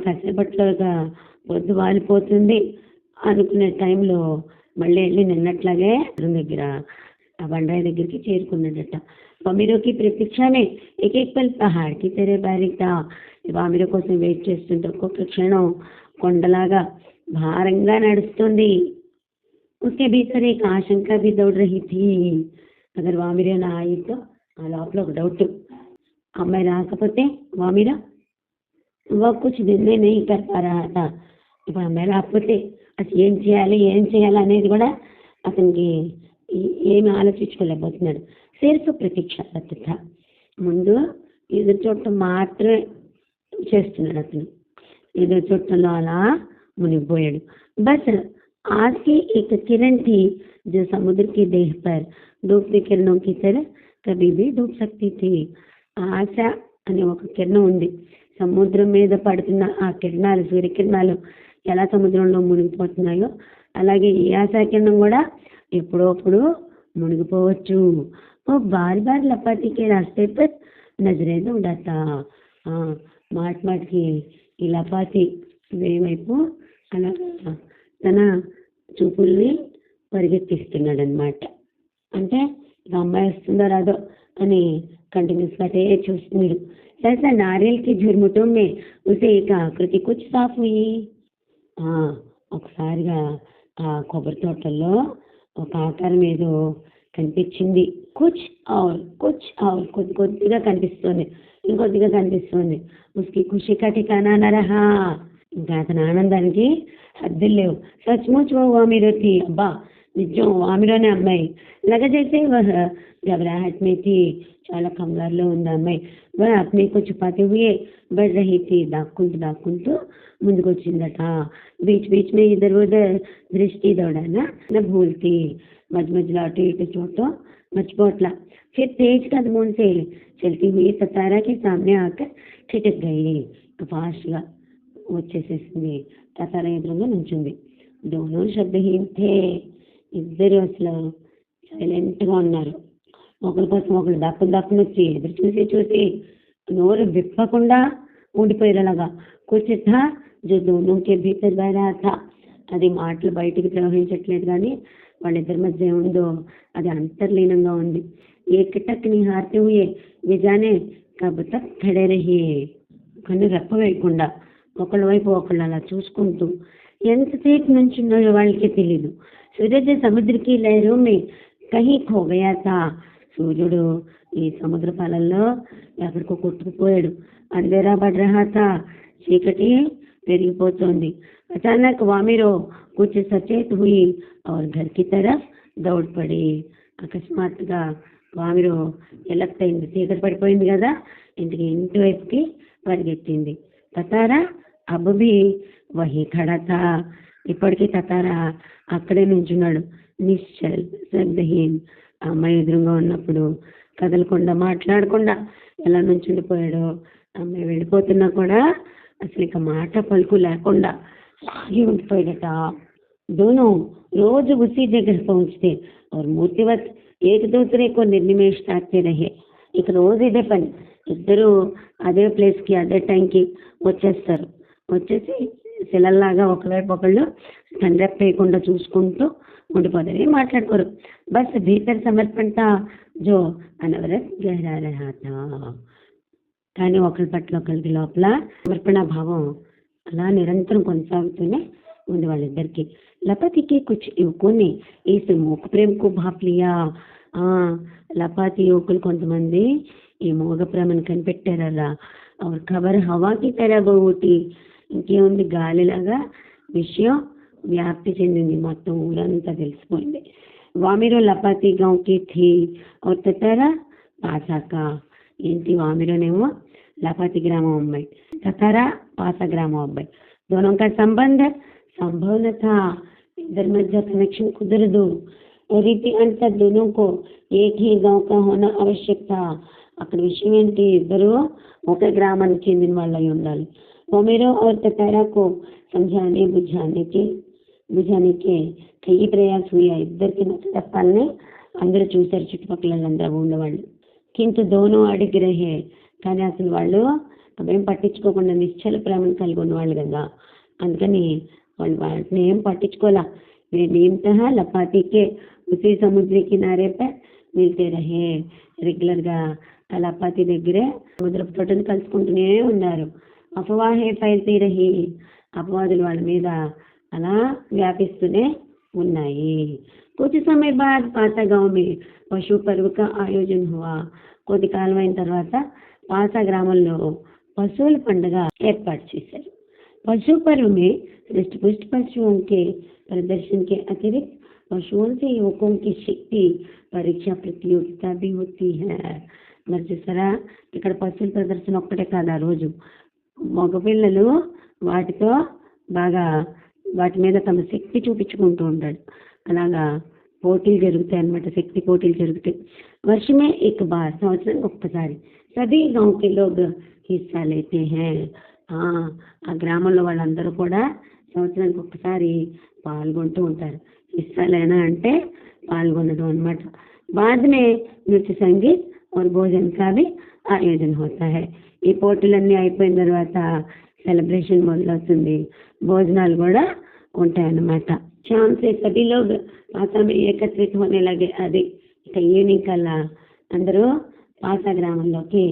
కాసేపట్లోగా పొద్దు వాలిపోతుంది అనుకునే టైంలో మళ్ళీ వెళ్ళి నిన్నట్లాగే దగ్గర ఆ బండాయి దగ్గరికి చేరుకున్నాడట. వామిరోకి ప్రతీక్షమే ఏకేక్ పల్ పహాడ్కి తెరే బారితా. వామిరో కోసం వెయిట్ చేస్తుంటే ఒక్కొక్క క్షణం కొండలాగా భారంగా నడుస్తుంది. उसके भीतर एक आशंका भी दौड़ रही थी. అగర్ వామిరో నా ఆయితో ఆ లోపల ఒక డౌట్, అమ్మాయి రాకపోతే వామిరో वो कुछ निर्णय नहीं कर पा रहा था. ఇప్పుడు అమ్మాయి రాకపోతే అసలు ఏం చేయాలి అనేది కూడా అతనికి ఏమి ఆలోచించుకోలేకపోతున్నాడు. సిర్ఫ్ ప్రతీక్ష తథ ముందు ఎదురు చూడటం మాత్రమే చేస్తున్నాడు. అతను ఎదురు చూడటంలో అలా మునిగిపోయాడు. బస్ आज की एक किरण थी जो समुद्र के देह पर डूबती किरणों की तरह कभी भी डूब सकती थी. ఆశ అనే ఒక కిరణం ఉంది. సముద్రం మీద పడుతున్న ఆ కిరణాలు, సూర్యకిరణాలు ఎలా సముద్రంలో మునిగిపోతున్నాయో అలాగే ఈ ఆశా కిరణం కూడా ఎప్పుడప్పుడు మునిగిపోవచ్చు. ఓ బార్ బార్ లపాటికి రాస్తే పర్ నజరే దౌడాతా. మాటికి ఈ లపాతి వేవైపు అలా తన చూపుల్ని పరిగెత్తిస్తున్నాడు అనమాట. అంటే ఇక అమ్మాయి వస్తుందో రాదో అని कंटिन्यूस बातें చూస్తున్నాడు. सहसा नारियल की झुरमुटों में उसे एक आकृति कुछ साफ हुई. ఆ, ఒకసారిగా ఆ కొబ్బరి తోటల్లో ఒక ఆకారం ఏదో కనిపించింది. కొద్ది కొద్దిగా కనిపిస్తుంది, ఇంకొద్దిగా కనిపిస్తుంది. ఉస్కి ఖుషి కా ఠికానా న రహా. ఇంకా అతని ఆనందానికి హద్దులు లేవు. సచ్ముచ్ वो वामिरो थी. అబ్బా, నిజం వామిరోనే అమ్మాయి. लगा जैसे वह घबराहट में थी. చాలా కంగారులో ఉంది ఆ అమ్మాయి. वह अपने को छुपाते हुए बढ़ रही थी. దాక్కుంటూ ముందుకు వచ్చిందట. बीच बीच में इधर उधर दृष्टि दौड़ाना न भूलती. मध्य मध्य अటు ఇటు చూడటం మర్చిపోట్లా. फिर तेज कदमों से चलती हुई सतारा के सामने आकर ठिठक गई. फास्ट గా వచ్చేసేసింది. సతారా ఎదురుగా నుంచుంది. दोनों शब्दहीन थे. ఇద్దరు అసలు సైలెంట్ గా ఉన్నారు. ఒకరి కోసం ఒకరు దక్కుని వచ్చి ఎదురు చూసి నోరు విప్పకుండా ఉండిపోయేలాగా. कुछ था जो दोनों के भीतर बह रहा था. అది మాటలు బయటికి ప్రవహించట్లేదు, కానీ వాళ్ళిద్దరి మధ్య ఏముందో అది అంతర్లీనంగా ఉంది. ఏకటక్ నిహార్తే హుయే విజానే కబ్ తక్ ఖడే రహే. కన్ను రెప్ప వేయకుండా ఒకళ్ళ వైపు ఒకళ్ళు అలా చూసుకుంటూ ఎంతసేపు నుంచి ఉన్నాయో వాళ్ళకి తెలీదు. సూర్య సముద్రకి లహరోं में कहीं खो गया था. సూర్యుడు ఈ సముద్ర పాలల్లో ఎక్కడికో కొట్టుకుపోయాడు. అంధేరా పడ్ రహా థా. చీకటి పెరిగిపోతుంది. అచానక్ వామిరో కుछ सचेत हुई और घर की तरफ दौड़ पड़ी. అకస్మాత్తుగా వామిరో ఎలక్ట్ అయింది. చీకటి పడిపోయింది కదా, ఇంటి వైపుకి పరిగెత్తింది. తతారా అబ్ భీ వహీ ఖడా థా. ఇప్పటికీ తతారా అక్కడే నుంచున్నాడు. నిశ్చల్ శబ్దహీన్. ఆ అమ్మాయి ఎదురుగా ఉన్నప్పుడు కదలకుండా మాట్లాడకుండా ఎలా నుంచుండిపోయాడో. అమ్మాయి వెళ్ళిపోతున్నా కూడా అసలు ఇక మాట పలుకు లేకుండా అలాగే ఉండిపోయాడట. दोनों रोज उसी जगह पहुंचते और मूर्तिवत एक दूसरे को निर्निमेष ताकते रहे. ఇక రోజు ఇదే పని. ఇద్దరు అదే ప్లేస్కి అదే టైంకి వచ్చేస్తారు. వచ్చేసి శిలల్లాగా ఒకవైపు ఒకళ్ళు కండ్రెప్ వేయకుండా చూసుకుంటూ ఉండిపోతారు. ఏం మాట్లాడుకోరు. బస్ భీతర్ సమర్పణత జో అనవరత్ గహరా రహా థా. కానీ ఒకరి పట్ల ఒకరికి లోపల సమర్పణ భావం అలా నిరంతరం కొనసాగుతూనే ఉంది వాళ్ళిద్దరికి. లపతికి కుచ్ యువకుని ఈ మోక ప్రేమకు భాప్ లియా. లపాతి యువకులు కొంతమంది ఈ మోగ ప్రేమను కనిపెట్టారలా. और खबर हवा की तरह బహుటి. ఇంకేముంది, గాలిలాగా విషయం వ్యాప్తి చెందింది. మొత్తం ఊరంతా తెలిసిపోయింది. వామిరో లపాతి గాంవ్ కి థీ और తతారా పాసాకా. ఏంటి, వామిరోనేమో లపాతి గ్రామం అమ్మాయి, తతారా పాసా గ్రామం అబ్బాయి. दोनों का संबंध संभव न था. इधर मध्य कनेक्शन कुदरदू. रीति अंतर दोनों को एक ही गांव का होना आवश्यक था. అక్కడ విషయం ఏంటి, ఇద్దరు ఒకే గ్రామానికి చెందిన వాళ్ళు అయి ఉండాలి. वामिरो और ततारा को समझाने बुझाने के कई प्रयास हुए. ఇద్దరికి నచ్చచెప్పాలని అందరూ చూశారు, చుట్టుపక్కల అందరూ ఉండేవాళ్ళు. కింద దోనో అడిగి రహే. కానీ అసలు వాళ్ళు అవేం పట్టించుకోకుండా నిశ్చల ప్రేమను కలిగి ఉన్నవాళ్ళు కదా, అందుకని వాళ్ళు వాటిని ఏం పట్టించుకోలే. నియమతః లపాతికే ఉసి సముద్ర కినారే పై మిల్తే రహే. రెగ్యులర్గా ఆ లపాతి దగ్గరే సముద్రపు తోటని కలుసుకుంటూనే ఉన్నారు. అఫవాహే ఫైల్తీ రహి. అపవాదులు వాళ్ళ మీద అలా వ్యాపిస్తూనే ఉన్నాయి. कुछ समय बाद पासा गांव में पशु पर्व का आयोजन हुआ. కొద్ది కాలం అయిన తర్వాత పాసా గ్రామంలో పశువుల పండుగ ఏర్పాటు చేశారు. पशु पर्व में हृष्टपुष्ट पशुओं के प्रदर्शन के अतिरिक्त पशुओं से युवकों की शक्ति परीक्षा प्रतियोगिता भी होती है. మరి చూసారా, ఇక్కడ పశువుల ప్రదర్శన ఒక్కటే కాదు, ఆ రోజు మగపిల్లలు వాటితో బాగా వాటి మీద తమ శక్తి చూపించుకుంటూ ఉంటాడు. అలాగా పోటీలు జరుగుతాయి అన్నమాట, శక్తి పోటీలు జరుగుతాయి. वर्ष में एक बार, సంవత్సరానికి ఒక్కసారి सभी गांव के लोग हिस्सा लेते हैं. ఆ గ్రామంలో వాళ్ళందరూ కూడా సంవత్సరానికి ఒక్కసారి పాల్గొంటూ ఉంటారు. హిస్సాలేనా అంటే పాల్గొనడం అన్నమాట. बाद में नृत्य संगीत और भोजन का भी आयोजन होता है. ఈ పోటీలన్నీ అయిపోయిన తర్వాత సెలబ్రేషన్ మొదలవుతుంది, భోజనాలు కూడా ఉంటాయన్నమాట. शाम से सभी लोग पासा में एकत्रित होने लगे. అది ఇక ఈవినింగ్ కల్లా అందరూ పాసా గ్రామంలోకి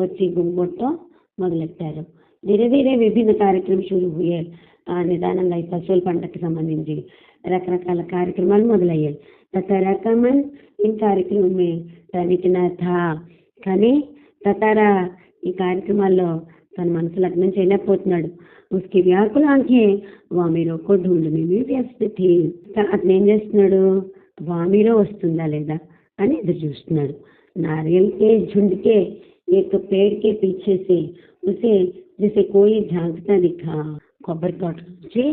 వచ్చి గుమిగొట్టడం మొదలెట్టారు. धीरे धीरे विभिन्न कार्यक्रम शुरू हुए. నిదానంగా ఈ పశువుల పంటకు సంబంధించి రకరకాల కార్యక్రమాలు మొదలయ్యాయి. తతారా का मन इन कार्यक्रमों में रमित न था. కానీ తతారా ఈ కార్యక్రమాల్లో తన మనసు లగ్నం చేయలేకపోతున్నాడు. उसकी व्याकुल आंखें వామిరో को ढूंढने में व्यस्त थी. అతను ఏం చేస్తున్నాడు, వామిరో వస్తుందా లేదా అని ఎదురు చూస్తున్నాడు. नारियल के झुंड के एक पेड़ के पीछे से उसे जैसे कोई झांकता दिखा. కొబ్బరి తోట నుంచి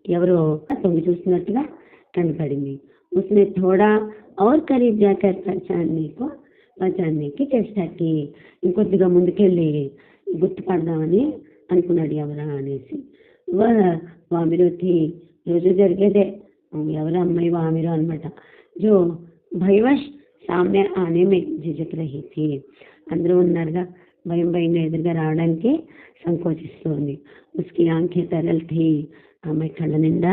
ఎవరో తొంగి చూస్తున్నట్టుగా కనపడింది. उसने थोड़ा और करीब जाकर पहचानने की चेष्टा की. ఇంకొద్దిగా ముందుకెళ్ళి గుర్తుపడదామని అనుకున్నాడు ఎవరా అనేసి. వామిరో థీ. రోజు జరిగేదే, ఎవరు అమ్మాయి వామిరో అనమాట. జో భయవశ్ సామ్నే ఆనే మే జిజక్ రహీ థీ. అందరూ ఉన్నారుగా, భయంగా ఎదురుగా రావడానికి సంకోచిస్తోంది. उसकी आंखें तरल थी. ఆమె కళ్ళ నిండా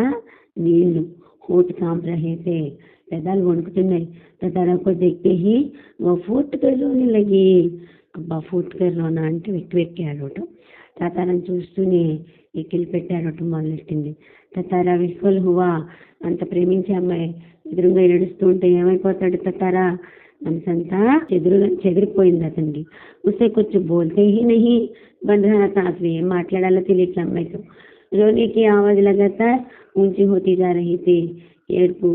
నీళ్లు. होठ कांप रहे थे. పెదాలు వణుకుతున్నాయి. తతారా को देखते ही वो फूट कर रोने लगी. అబ్బా ఫూట్ कर रोना అంటే వెక్కి వెక్కి ఆడవటం. తతారాను చూస్తూనే ఎక్కిలి పెట్టి ఆడవటం మొదలెట్టింది. తతారా విఫల్ హువా. అంత ప్రేమించే అమ్మాయి ఎదురుగా ఏడుస్తూ ఉంటే ఏమైపోతాడు తతారా? మనసంతా చెదిరిపోయింది అతనికి. उसे कुछ बोलते ही नहीं बन रहा था. అసలు ఏం మాట్లాడాలో తెలియట్లే అమ్మాయితో. रोने की आवाज लगातार ऊंची होती जा रही थी. ఏడుపు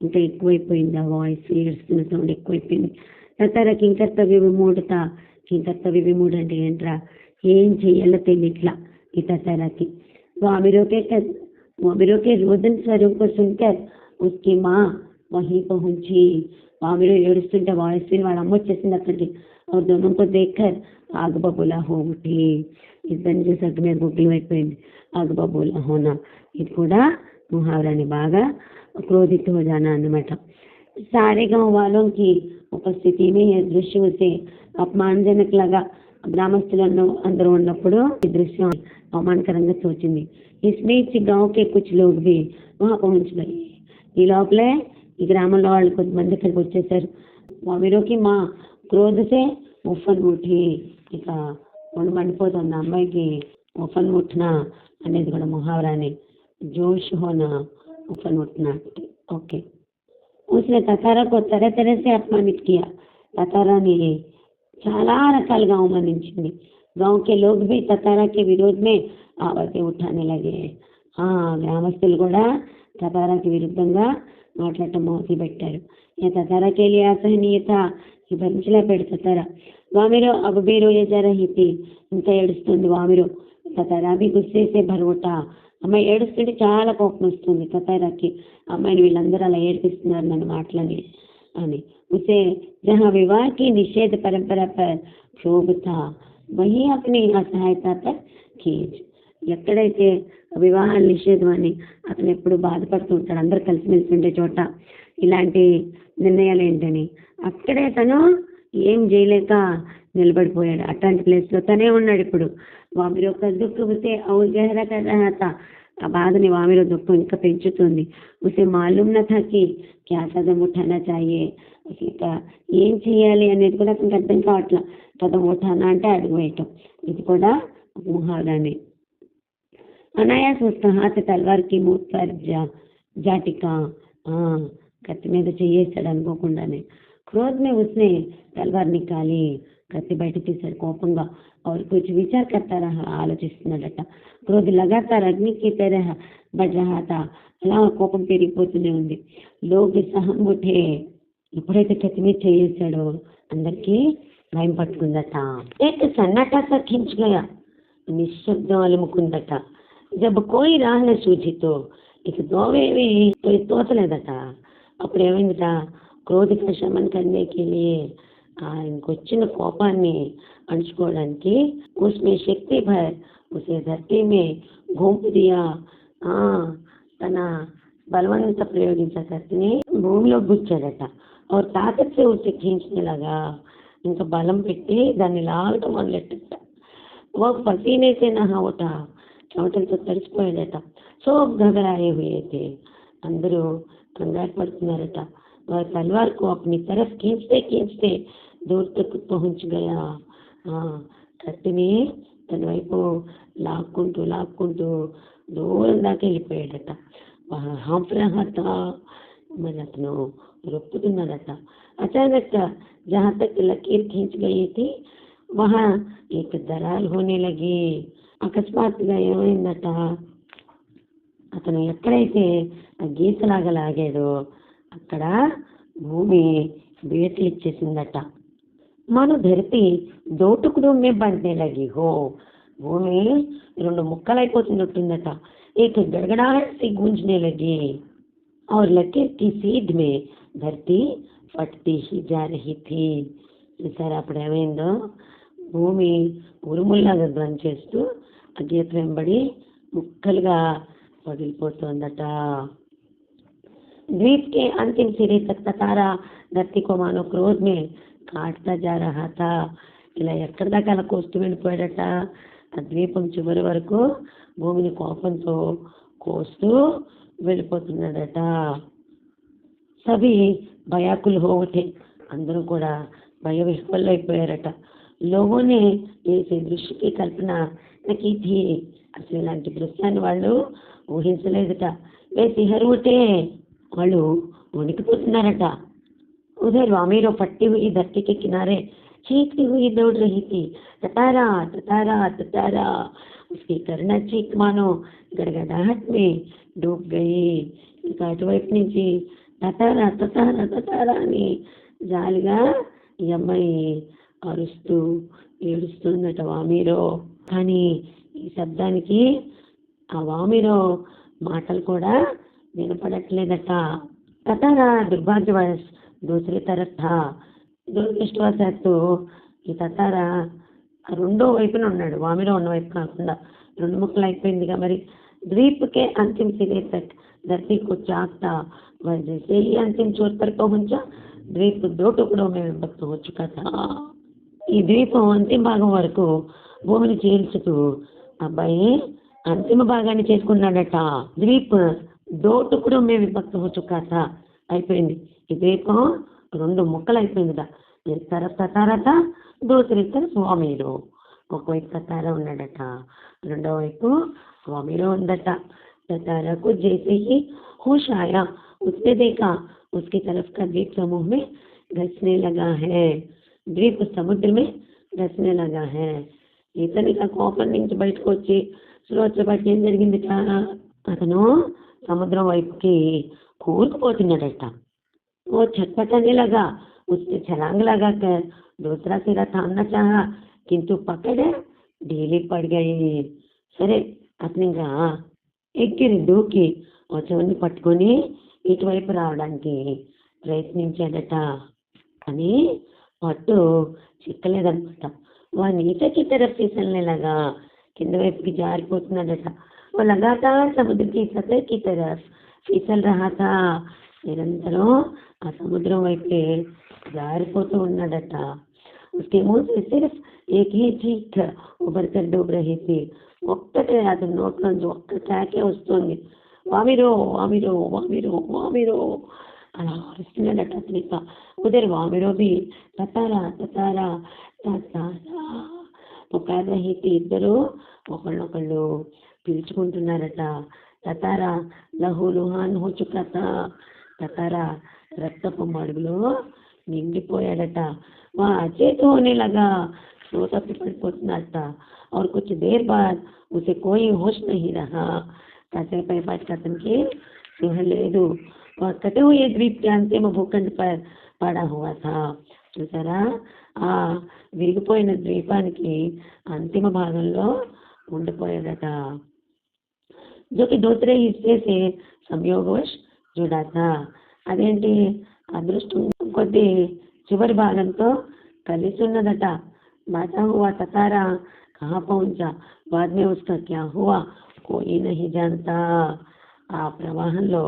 ఇంకా ఎక్కువైపోయింది. ఆ వాయిస్, ఏడుస్తున్న సౌండ్ ఎక్కువైపోయింది. తతారాకి ఇంకర్తవ్య విమూఢ అంటే ఏంట్రా, ఏం చెయ్యాలో తెలియట్లా ఈ తతారాకి. वामिरो के रोदन स्वरों को सुनकर उसकी माँ वहीं पहुंची. వామిరో ఏడుస్తుంటే వాయిస్ వాళ్ళ అమ్మ వచ్చేసింది అక్కడికి. और दोनों को देखकर आग बबूला हो उठी. ఇద్దరిని చూసి అగ్గి మీద గుగ్గిలం అయిపోయింది. आग बबूला होना ఇది కూడా ముహావరాని బాగా क्रोधित हो जाना అన్నమాట. सारे गांव वालों की उपस्थिति में यह दृश्य उसे अपमानजनक लगा. గ్రామస్తులను అందరూ ఉన్నప్పుడు ఈ దృశ్యం అవమానకరంగా తోచింది. इस बीच गांव के कुछ लोग भी वहां पहुंच गए. ఈ లోపలే ఈ గ్రామంలో వాళ్ళు కొంతమంది ఇక్కడికి వచ్చేసారు. వామిరోకి మా క్రోధసే ఉఫన్ ఉఠి. ఇక ఒళ్ళు మండిపోతుంది అమ్మాయికి. ఉఫన్ ఉఠ్నా అనేది కూడా ముహావరాని. జోష్ హోనా, उफन उठना. ओके. उसने ततारा को तरह तरह से अपमानित किया. ततारानी చాలా రకాలుగా అవమానించింది. गांव के लोग भी ततारा के विरोध में आवाजें उठाने लगे. గ్రామస్తులు కూడా తతారాకి విరుద్ధంగా మాట్లాడటం మొదలుపెట్టారు. ये ततारा के लिए असहनीय था. ఈ భరించలేపాడు తతారా. వామిరో अब भी रोए जा रही थी. ఇంకా ఏడుస్తుంది వామిరో. తతారా भी गुस्से से भर उठा. అమ్మాయి ఏడుస్తుంటే చాలా కోపం వస్తుంది తతారాకి. అమ్మాయిని వీళ్ళందరూ అలా ఏడిపిస్తున్నారు నన్ను మాటలని అని. उसे जहाँ विवाह की निषेध परंपरा पर क्षोभ था वही अपनी असहायता पर खींच. ఎక్కడైతే వివాహాల నిషేధం అని అతను ఎప్పుడు బాధపడుతూ ఉంటాడు, అందరు కలిసిమెలిసి ఉండే చోట ఇలాంటి నిర్ణయాలు ఏంటని, అక్కడే తను ఏం చేయలేక నిలబడిపోయాడు. అట్లాంటి ప్లేస్లో తనే ఉన్నాడు ఇప్పుడు. వామిరో का दुख उसे और गहरा कर रहा था. ఆ బాధని వామిరో దుఃఖం ఇంకా పెంచుతుంది. उसे मालूम न था कि क्या कदम उठाना चाहिए. ఇక ఏం చేయాలి అనేది కూడా అతనికి అర్థం కావట్లా. కదం ఉఠానా అంటే అడుగు వేయటం. ఇది కూడా ఒక ముహావరానే. अनायास उसका हाथ तलवार की मुठ पर जाटिका. కత్తి మీద చెయ్యేస్తాడు అనుకోకుండానే. क्रोध में उसने तलवार निकाली. కత్తి బయట తీశాడు కోపంగా. और कुछ विचार करता रहा. ఆలోచిస్తున్నాడట. क्रोध लगातार अग्नि की तरह बढ़ रहा था. అలా కోపం పెరిగిపోతూనే ఉంది. लोग सहम उठे. ఎప్పుడైతే కత్తి మీద చేయేసాడో అందరికీ భయం పట్టుకుందట. एक सन्नाटा सा खिंच गया. నిశ్శబ్దం అలుముకుందట. जब कोई राह न सूझी तो ఇక దోవేవి తోచలేదట. అప్పుడు ఏమైందట, క్రోధిక శమన్ करने के लिए ఇంకొచ్చిన కోపాన్ని అణుచుకోవడానికి उसमें शक्ति भर उसे धरती में घूम दिया. తన బలవంత ప్రయోగించే కత్తిని భూమిలో గుచ్చాడట. और ताकत से उसे खींचने लगा. ఇంకా బలం పెట్టి దాన్ని లాగటం మొదలెట్టట. वो पसीने से नहा उठा. చెమటలతో తడిసిపోయాడట. సో घबराए हुए थे. అందరూ కంగారు పడుతున్నారట. वह तलवार को अपनी तरफ खींचते खींचते दूर तक पहुंच गया కత్తిని తన వైపు లాక్కుంటూ దూరం దాకా వెళ్ళిపోయాడట. హాంఫ్రహత మరి అతను రొప్పుతున్నాడట. అచానక్ జहाँ तक लकीर खींच गई थी वहाँ एक दरार होने लगी. అకస్మాత్తుగా ఏమైందట, అతను ఎక్కడైతే ఆ గీతలాగా లాగాడో అక్కడ భూమి బీటలు ఇచ్చేసిందట. मानो धरती दो टुकड़ों में बांटने लगी हो. भूमि రెండు ముక్కలైపోతున్నట్టుందట. एक गड़गड़ाहट से गूंजने लगी और लकीर की सीध में धरती फटती ही जा रही थी. చూసారా అప్పుడు ఏమైందో, భూమి ఉరుముల్లాగా ధ్వని చేస్తూ ఆ గీత వెంబడి ముక్కలుగా పగిలిపోతుందట. द्वीप के अंतिम सिरे तक तारा धरती को मानो क्रोध में కాటుతా जा रहा था. ఇలా ఎక్కడి దాకా అలా కోస్తూ వెళ్ళిపోయాడట. ఆ ద్వీపం చివరి వరకు భూమిని కోపంతో కోస్తూ వెళ్ళిపోతున్నాడట. సభి భయాకులు హో ఉఠే, అందరూ కూడా భయ విహ్వల్లో అయిపోయారట. లోగోనే ఏసే దృశ్యకి కల్పన నకి థీ, అసలు ఇలాంటి దృశ్యాన్ని వాళ్ళు ఊహించలేదట. వేసి హరువుటే, వాళ్ళు వణికిపోతున్నారట. उधर वामीरो फटती हुई धरती के किनारे चीखती हुई दौड़ रही थी. ततारा ततारा ततारा, उसकी करना चीख मानो गड़गड़ाहट में डूब गई. ఇంకా అటువైపు నుంచి తతారా తతారా తతారా అని జాలిగా ఈ అమ్మాయి అరుస్తూ ఏడుస్తుందట వామీరో. కానీ ఈ శబ్దానికి ఆ వామీరో మాటలు కూడా వినపడట్లేదట. తతారా దుర్భాగ్యవశ్ दूसरी तरफ था. దురదృష్టవశాత్తు ఈ తతారా రెండో వైపున ఉన్నాడు, వామిలో ఉన్న వైపు కాకుండా రెండు ముక్కలు అయిపోయిందిగా. మరి द्वीप के अंतिम सिरे तक धरती को चाकता वह जैसे ही अंतिम छोर पर पहुंचा द्वीप दो टुकड़ों में विभक्त हो चुका था. ఈ ద్వీపం అంతిమ భాగం వరకు భూమిని చీల్చుతూ అబ్బాయి అంతిమ భాగాన్ని చేసుకున్నాడట. ద్వీప్ దో టుకడో మే విభక్త హో చుకా థా, అయిపోయింది. ఈ ద్వీపం రెండు ముక్కలు అయిపోయిందిట. తరఫ్ తతారట, దూసరి తరఫ్ వామీరో. ఒకవైపు తతారా ఉన్నాడట, రెండో వైపు వామీరో ఉందట. ततारा को जैसे ही होश आया उसने देखा उसकी तरफ का द्वीप समूह में घसने लगा है. द्वीप समुद्र में घसने लगा है. ఇతనికి ఆ కోపం నుంచి బయటకు వచ్చి సులోచనపట్టి ఏం జరిగింది, అతను సముద్రం వైపుకి కూరుకుపోతున్నాడట. वो छटपटाने लगा. उसने छलांग लगाकर दूसरा सिरा थामना चाहा किंतु पकड़ ढीली पड़ गई. సరే అతను ఇంకా ఎక్కిరి దూకి వచ్చవన్నీ పట్టుకొని ఇటువైపు రావడానికి ప్రయత్నించాడట. కానీ పట్టు చిక్కలేదనమాట. वह नीचे की तरफ फिसलने लगा, కింద వైపుకి జారిపోతున్నాడట. वो लगातार समुद्र की सतह की तरफ फिसल रहा था. నిరంతరం ఆ సముద్రం వైపే జారిపోతూ ఉన్నాడట. उसके मुंह से सिर्फ एक ही चीख उभर कर डूब रही थी. ఒక్కటే అతని నోట్లోంచి ఒక్క కేకే వస్తుంది, వామిరో వామిరో వామిరో వామిరో అలా అరుస్తున్నాడట అతని. ఉదర్ వామిరో బి తతారా తతారా తతారా పుకార్ రహీ థీ. ఇద్దరు ఒకళ్ళొకళ్ళు పిలుచుకుంటున్నారట. తతారా లహు లుహాన్ హో చుకా థా. తతారా రక్తపు మడుగులో నిండిపోయాడట. వా అచేత్ హోనే లగా, స్లో తప్పి పడిపోతున్నట్ట. और कुछ देर बाद उसे कोई होश नहीं रहा. కాసేపు అయిపోయాక అతనికి స్పృహ లేదు. కటే హుయే ద్వీప్ కే అంతిమ భూఖండ్ పర్ పడా హువా థా. చూసారా, ఆ విరిగిపోయిన ద్వీపానికి అంతిమ భాగంలో ఉండిపోయాడట. जो कि दूसरे हिस्से से संयोगवश जुड़ा था. అదేంటి, అదృష్టం కొద్ది చివరి భాగంతో కలిసి ఉన్నదట. बाटा हुआ ततारा कहाँ पहुंचा, बाद में उसका क्या हुआ कोई नहीं जानता. ఆ ప్రవాహంలో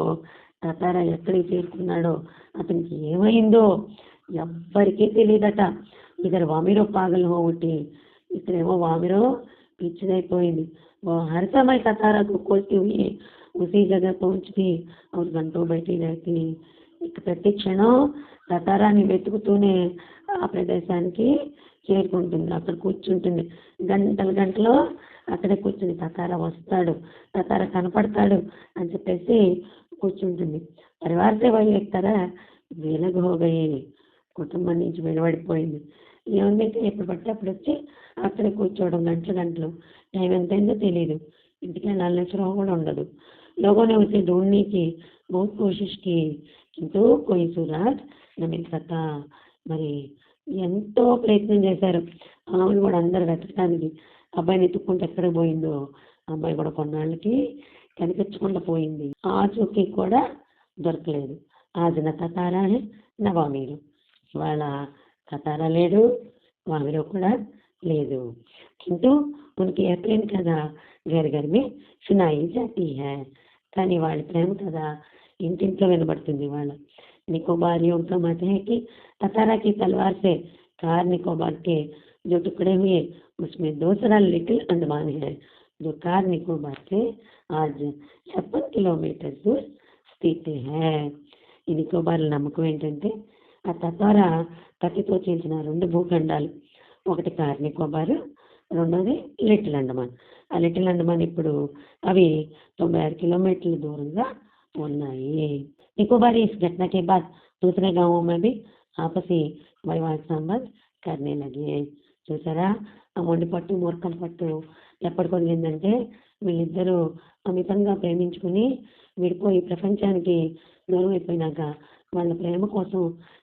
తతారా ఎక్కడికి చేరుకున్నాడో, అతనికి ఏమైందో ఎవ్వరికీ తెలియదట. ఇద్దరు వామిరో పాగల్ హో ఉట్టి, ఇక్కడేమో వామిరో పిచ్చిదైపోయింది. वो हर समय ततारा को खोजती हुई उसी जगह पहुंचती और घंटों बैठी रहती. ప్రతి క్షణం తతారాని వెతుకుతూనే ఆ ప్రదేశానికి చేరుకుంటుంది. అక్కడ కూర్చుంటుంది. గంటలు గంటలు అక్కడే కూర్చుని తతారా వస్తాడు, తతారా కనపడతాడు అని చెప్పేసి కూర్చుంటుంది. పరివార్ సే వహీ ఏక్ తరహ విలగ్ హో గయి, కుటుంబం నుంచి విడబడిపోయింది. ఏముంది ఎప్పుడు పడితే అప్పుడు వచ్చి అక్కడే కూర్చోవడం గంటలు గంటలు. టైం ఎంతైందో తెలియదు. ఇంటికి వెళ్ళాలనే స్పృహ కూడా ఉండదు. लोगों ने उसे ढूंढने की बहुत कोशिश की किंतु कोई सुराग न मिल सका. మరి ఎంతో ప్రయత్నం చేశారు ఆమెను కూడా అందరు వెతకడానికి. అబ్బాయిని ఎత్తుక్కుంటే ఎక్కడికి పోయిందో అమ్మాయి కూడా కొన్నాళ్ళకి కనిపించకుండా పోయింది. ఆచూకీ కూడా దొరకలేదు. ఆజ్ న తతారా హై న వామీరు. ఇవాళ తతారా లేడు, వామిలో కూడా లేదు. కింటూ ఉనికి యह प्रेम కదా घर घर में सुनाई जाती है. కానీ వాళ్ళ ప్రేమ కదా ఇంటింట్లో వినబడుతుంది. వాళ్ళ निकोबारियों का मत है कि ततारा की तलवार से कार निकोबार के जो टुकड़े हुए उसमें दूसरा लिटिल अंडमान है जो कार निकोबार से आज 56 किलोमीटर दूर स्थित है. ఈ నికోబార్ల నమ్మకం ఏంటంటే ఆ తతారా కత్తితో చీల్చిన 2 భూఖండాలు, ఒకటి కార్ నికోబార్, రెండోది లిటిల్ అండమాన్. ఆ లిటిల్ అండమాన్ ఇప్పుడు అవి 96 కిలోमीटर దూరంగా ఉన్నాయి. निकोबार इस घटना के बाद दूसरे गांवों में भी आपसी वैवाहिक संबंध करने लगे. చూసారా ఆ మొండి పట్టు మూర్ఖం పట్టు ఎప్పటి కొదిగిందంటే వీళ్ళిద్దరూ అమితంగా ప్రేమించుకుని విడిపోయి ప్రపంచానికి దూరం అయిపోయినాక వాళ్ళ ప్రేమ కోసం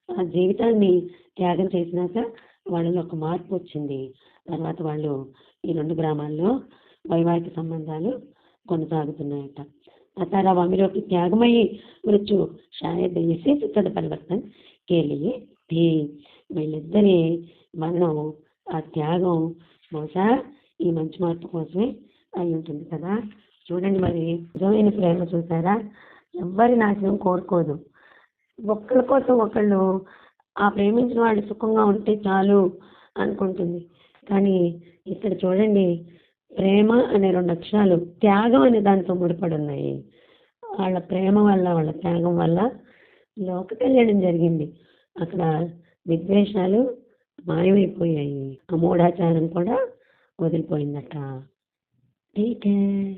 ఆ జీవితాన్ని త్యాగం చేసినాక వాళ్ళలో ఒక మార్పు వచ్చింది. తర్వాత వాళ్ళు ఈ 2 గ్రామాల్లో వైవాహిక సంబంధాలు కొనసాగుతున్నాయట. ततारा वामिरों की त्यागमयी मृत्यु शायद इसी सुखद परिवर्तन के लिए थी. వీళ్ళిద్దరి మరణం ఆ త్యాగం బహుశా ఈ మంచి మార్పు కోసమే అయి ఉంటుంది కదా. చూడండి మరి నిజమైన ప్రేమ చూసారా ఎవ్వరి నాశనం కోరుకోదు. ఒక్కళ్ళ కోసం ఒకళ్ళు ఆ ప్రేమించిన వాళ్ళు సుఖంగా ఉంటే చాలు అనుకుంటుంది. కానీ ఇక్కడ చూడండి ప్రేమ అనే 2 అక్షరాలు త్యాగం అనే దానితో ముడిపడి ఉన్నాయి. వాళ్ళ ప్రేమ వల్ల వాళ్ళ త్యాగం వల్ల లోక కళ్యాణం జరిగింది. అక్కడ విద్వేషాలు మాయమైపోయాయి. ఆ మూఢాచారం కూడా వదిలిపోయిందట. ఠీక్ హై.